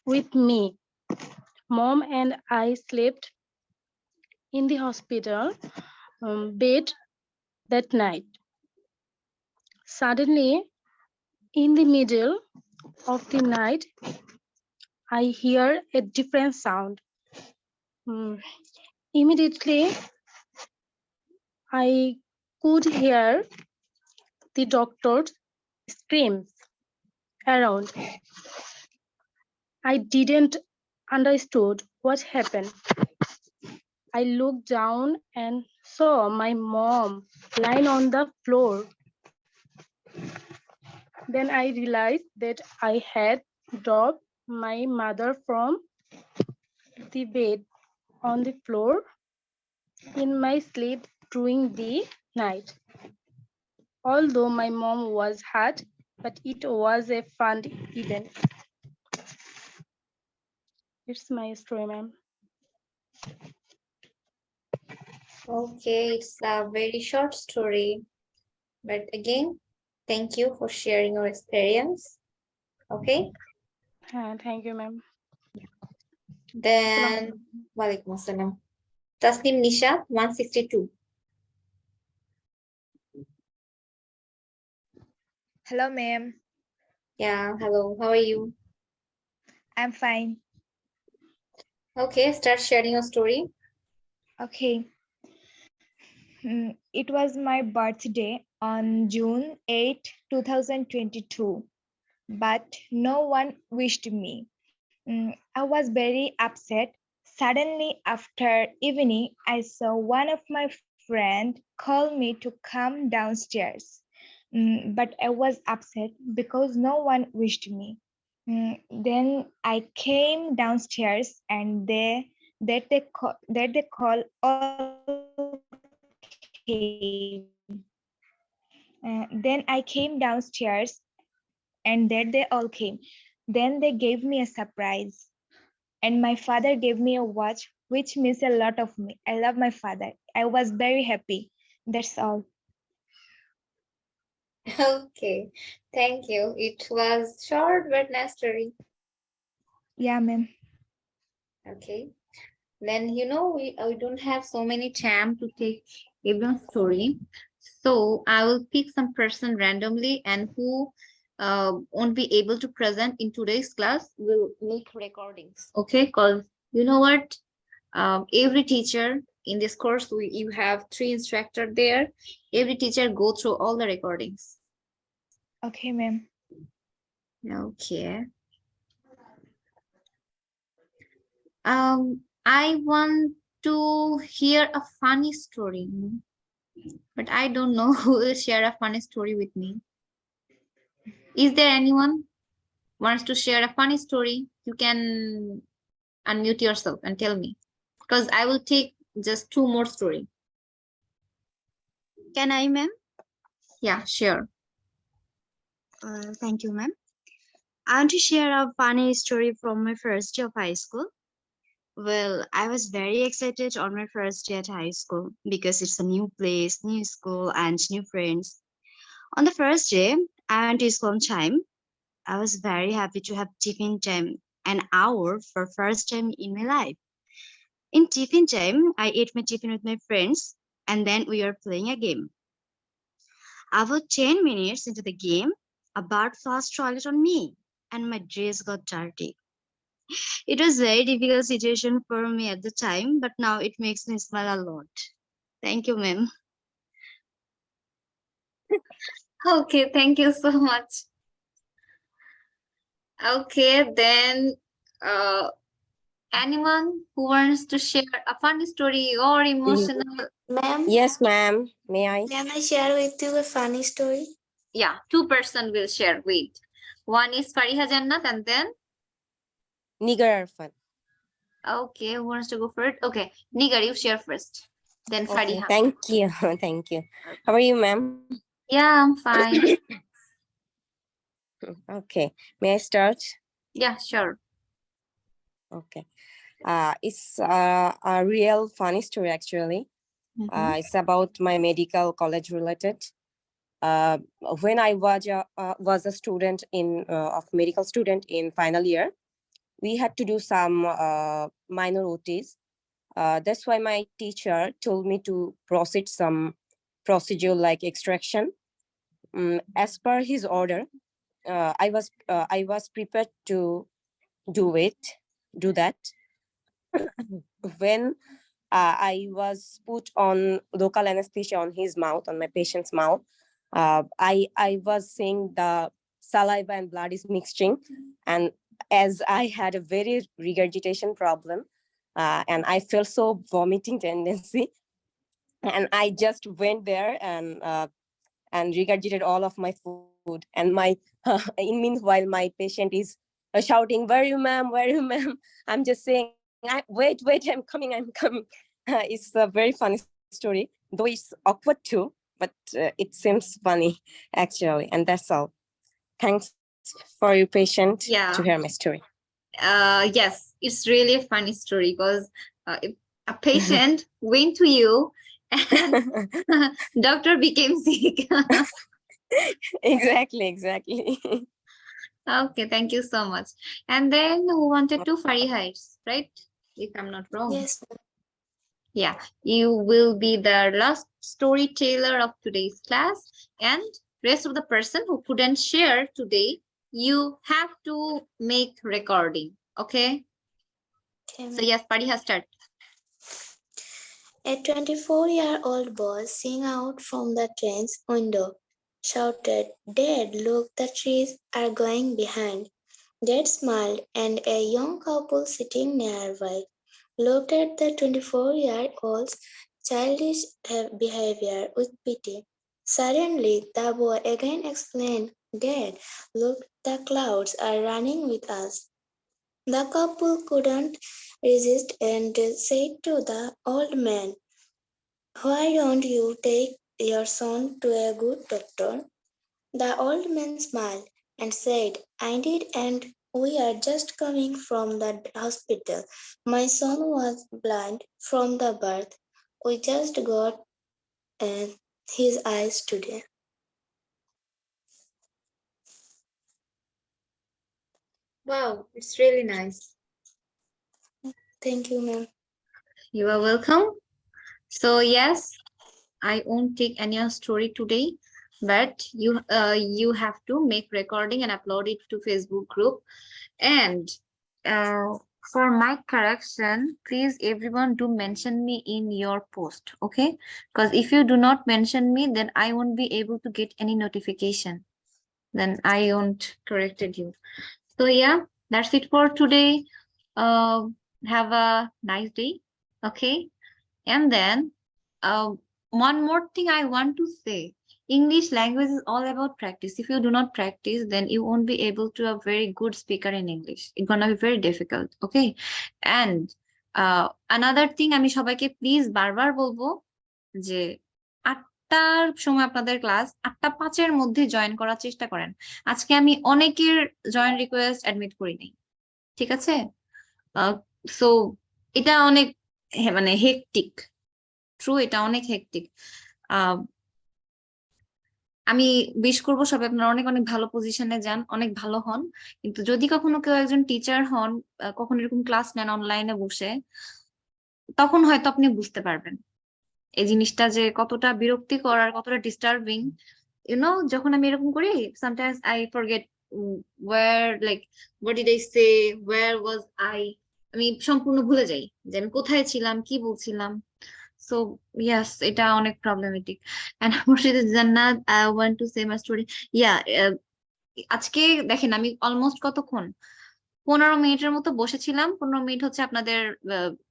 [SPEAKER 12] with me. Mom and I slept in the hospital bed that night. Suddenly, in the middle of the night, I hear a different sound. Mm, Immediately, I could hear the doctor's screams around. I didn't understood what happened. I looked down and saw my mom lying on the floor. Then I realized that I had dropped my mother from the bed on the floor in my sleep during the night. Although my mom was hurt, but it was a fun event. It's my story, ma'am.
[SPEAKER 1] Okay, it's a very short story. But again, thank you for sharing your experience. Okay.
[SPEAKER 12] Thank you, ma'am.
[SPEAKER 1] Then, Walaikum Assalam. Tasnim Nisha, 162.
[SPEAKER 9] Hello, ma'am.
[SPEAKER 1] Yeah, hello. How are you?
[SPEAKER 9] I'm fine.
[SPEAKER 1] Okay, start sharing your story.
[SPEAKER 9] Okay. It was my birthday on June 8, 2022, but no one wished me. I was very upset. Suddenly, after evening, I saw one of my friends call me to come downstairs. But I was upset because no one wished me. Then I came downstairs and they call all came.
[SPEAKER 13] Then I came downstairs, and there they all came. Then they gave me a surprise, and my father gave me a watch, which means a lot of me. I love my father. I was very happy. That's all.
[SPEAKER 1] Okay, thank you. It was short but nice story.
[SPEAKER 13] Yeah, ma'am.
[SPEAKER 1] Okay. Then we don't have so many time to take everyone's story. So I will pick some person randomly and who won't be able to present in today's class will make recordings. Okay, because you know what? Every teacher in this course, you have 3 instructor there. Every teacher go through all the recordings.
[SPEAKER 13] Okay, ma'am.
[SPEAKER 1] Okay. I want to hear a funny story, but I don't know who will share a funny story with me. Is there anyone wants to share a funny story? You can unmute yourself and tell me, because I will take just 2 more story.
[SPEAKER 6] Can I, ma'am?
[SPEAKER 1] Yeah, sure.
[SPEAKER 6] Thank you, ma'am. I want to share a funny story from my first day of high school. Well, I was very excited on my first day at high school because it's a new place, new school, and new friends. On the first day, I went to school on time. I was very happy to have tiffin time, an hour for first time in my life. In tiffin time, I ate my tiffin with my friends, and then we were playing a game. About 10 minutes into the game, a bird flushed toilet on me, and my dress got dirty. It was very difficult situation for me at the time, but now it makes me smile a lot. Thank you, ma'am.
[SPEAKER 1] Okay, thank you so much. Okay, then anyone who wants to share a funny story or emotional?
[SPEAKER 14] Ma'am? Yes, ma'am. May I? Can I share with you a funny story?
[SPEAKER 1] Yeah, 2 person will share. Wait. One is Fariha Jannat and then
[SPEAKER 14] Nigar Arfan.
[SPEAKER 1] okay, who wants to go first? Okay, Nigar, you share first. Then
[SPEAKER 14] Okay,
[SPEAKER 1] Fariha.
[SPEAKER 14] thank you. Thank you. How are you, ma'am?
[SPEAKER 1] Yeah, I'm fine.
[SPEAKER 14] Okay. May I start?
[SPEAKER 1] Yeah, sure.
[SPEAKER 14] Okay. It's a real funny story, actually. It's about my medical college related. When I was a student of medical student in final year, we had to do some minor OTs. That's why my teacher told me to proceed some procedure like extraction. As per his order, I was prepared to do do that. When I was put on local anesthesia on his mouth, on my patient's mouth, I was seeing the saliva and blood is mixing, and as I had a very regurgitation problem, and I felt so vomiting tendency, and I just went there and regurgitated all of my food. And my in meanwhile, my patient is shouting, "Where are you, ma'am? Where are you, ma'am?" I'm just saying, wait, I'm coming, I'm coming." It's a very funny story, though it's awkward too, but it seems funny actually. And that's all. Thanks for your patient to
[SPEAKER 1] Yeah.
[SPEAKER 14] hear my story.
[SPEAKER 1] Yes, it's really a funny story because if a patient went to you and doctor became sick.
[SPEAKER 14] Exactly.
[SPEAKER 1] Okay, thank you so much. And then who wanted to Fariha, right? If I'm not wrong.
[SPEAKER 14] Yes.
[SPEAKER 1] Yeah, you will be the last storyteller of today's class, and rest of the person who couldn't share today, you have to make recording. Okay. So yes, Fariha, start.
[SPEAKER 14] A 24-year-old boy seeing out from the train's window shouted, "Dad, look, the trees are going behind." Dad smiled, and a young couple sitting nearby looked at the 24-year-old's childish behavior with pity. Suddenly, the boy again explained, "Dad, look, the clouds are running with us." The couple couldn't resist and said to the old man, "Why don't you take
[SPEAKER 15] your son to a good doctor? The old man smiled and said, I did, and we are just coming from the hospital. My son was blind from the birth. We just got his eyes today.
[SPEAKER 1] Wow, it's really nice.
[SPEAKER 15] Thank you, ma'am.
[SPEAKER 1] You are welcome. So yes, I won't take any story today, but you have to make recording and upload it to Facebook group. And uh, for my correction, please everyone do mention me in your post, okay? Because if you do not mention me, then I won't be able to get any notification. Then I won't corrected you. So yeah, that's it for today. Have a nice day, okay? And then one more thing I want to say. English language is all about practice. If you do not practice, then you won't be able to be a very good speaker in English. It's gonna be very difficult. Okay. And another thing আমি সবাইকে please বারবার বলবো যে 8টার সময় আপনাদের class 8:05 মধ্যে join করার চেষ্টা করেন। আজকে আমি অনেকের জয়েন রিকোয়েস্ট অ্যাডমিট করি নাই। ঠিক আছে? সো এটা অনেক মানে হেকটিক। ট্রু, এটা অনেক হেকটিক। আমি উইশ করবো সবাই আপনারা অনেক অনেক ভালো পজিশনে যান, অনেক ভালো হন। কিন্তু যদি কখনো কেউ একজন টিচার হন, কখনো এরকম ক্লাস নেন অনলাইনে বসে, তখন হয়তো আপনি বুঝতে পারবেন এই জিনিসটা যে কতটা বিরক্তিকর আর কতটা ডিস্টার্বিং। যখন আমি এরকম করি, sometimes I forget what did I say, where was I. আমি সম্পূর্ণ ভুলে যাই যে আমি কোথায় ছিলাম, কি বলছিলাম। So yes, এটা অনেক problematic. And জান্নাত, I want to say my story. Yeah, আজকে দেখেন আমি অলমোস্ট কতক্ষণ 15 মিনিটের মতো বসেছিলাম। 15 মিনিট হচ্ছে আপনাদের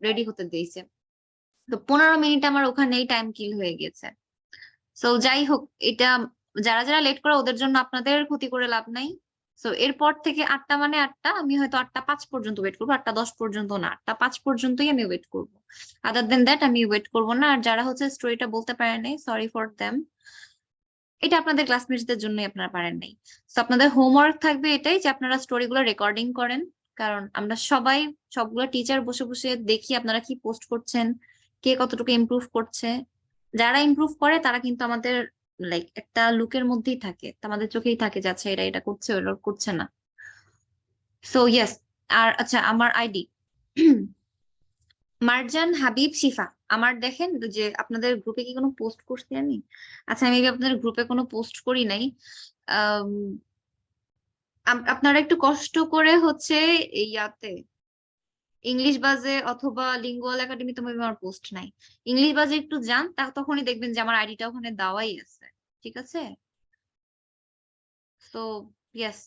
[SPEAKER 1] রেডি হতে দিয়েছে, তো 15 মিনিট আমার ওখানেই টাইম কিল হয়ে গেছে। সো যাই হোক, এটা যারা যারা লেট করে ওদের জন্য আপনাদের ক্ষতি করে লাভ নাই। সো এরপর থেকে 8টা মানে 8টা, আমি হয়তো 8:05 পর্যন্ত ওয়েট করবো, 8:10 পর্যন্ত না, 8:05 পর্যন্তই আমি ওয়েট করবো। আদার দেন দ্যাট আমি ওয়েট করবো না। আর যারা হচ্ছে স্টোরিটা বলতে পারে নাই, সরি ফর দেম। এটা আপনাদের ক্লাসমেটসদের জন্যই আপনারা পারেন নাই। তো আপনাদের হোমওয়ার্ক থাকবে এটাই যে আপনারা স্টোরিগুলো রেকর্ডিং করেন, কারণ আমরা সবাই সবগুলো টিচার বসে বসে দেখি আপনারা কি পোস্ট করছেন, কে কতটুকু ইমপ্রুভ করছে। যারা ইমপ্রুভ করে তারা কিন্তু আমাদের একটা লুকের মধ্যেই থাকে, আমাদের চোখেই থাকে যে আচ্ছা এরা এটা করছে, ওরা করছে না। So yes. আর আচ্ছা, আমার আইডি মারজান হাবিব শিফা। আমার দেখেন যে আপনাদের গ্রুপে কি কোনো পোস্ট করছি আমি? আচ্ছা, আমি আপনাদের গ্রুপে কোনো পোস্ট করি নাই। আপনারা একটু কষ্ট করে হচ্ছে ইয়াতে ইংলিশ বাজে অথবা লিঙ্গুয়াল একাডেমিতে আমার পোস্ট নাই, ইংলিশ বাজে একটু যান, তখনই দেখবেন যে আমার আইডিটা ওখানে দেওয়াই আছে। ঠিক আছে? তো ইয়েস,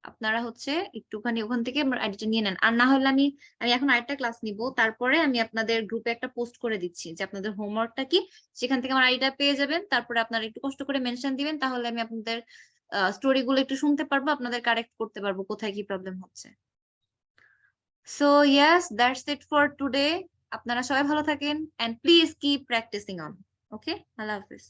[SPEAKER 1] আপনারা হচ্ছে একটুখানি ওখান থেকে আইডিটা নিয়ে নেন। আর না হলে আমি আমি এখন আরেকটা ক্লাস নিব, তারপরে আমি আপনাদের গ্রুপে একটা পোস্ট করে দিচ্ছি যে আপনাদের হোমওয়ার্কটা কি, সেখান থেকে আমার আইডিটা পেয়ে যাবেন। তারপরে আপনারা একটু কষ্ট করে মেনশন দিবেন, তাহলে আমি আপনাদের স্টোরি গুলো একটু শুনতে পারবো, আপনাদের কারেক্ট করতে পারবো কোথায় কি প্রবলেম হচ্ছে। So yes, that's it for today. আপনারা সবাই ভালো থাকেন, and please keep practising on. Okay, আল্লাহ হাফিজ।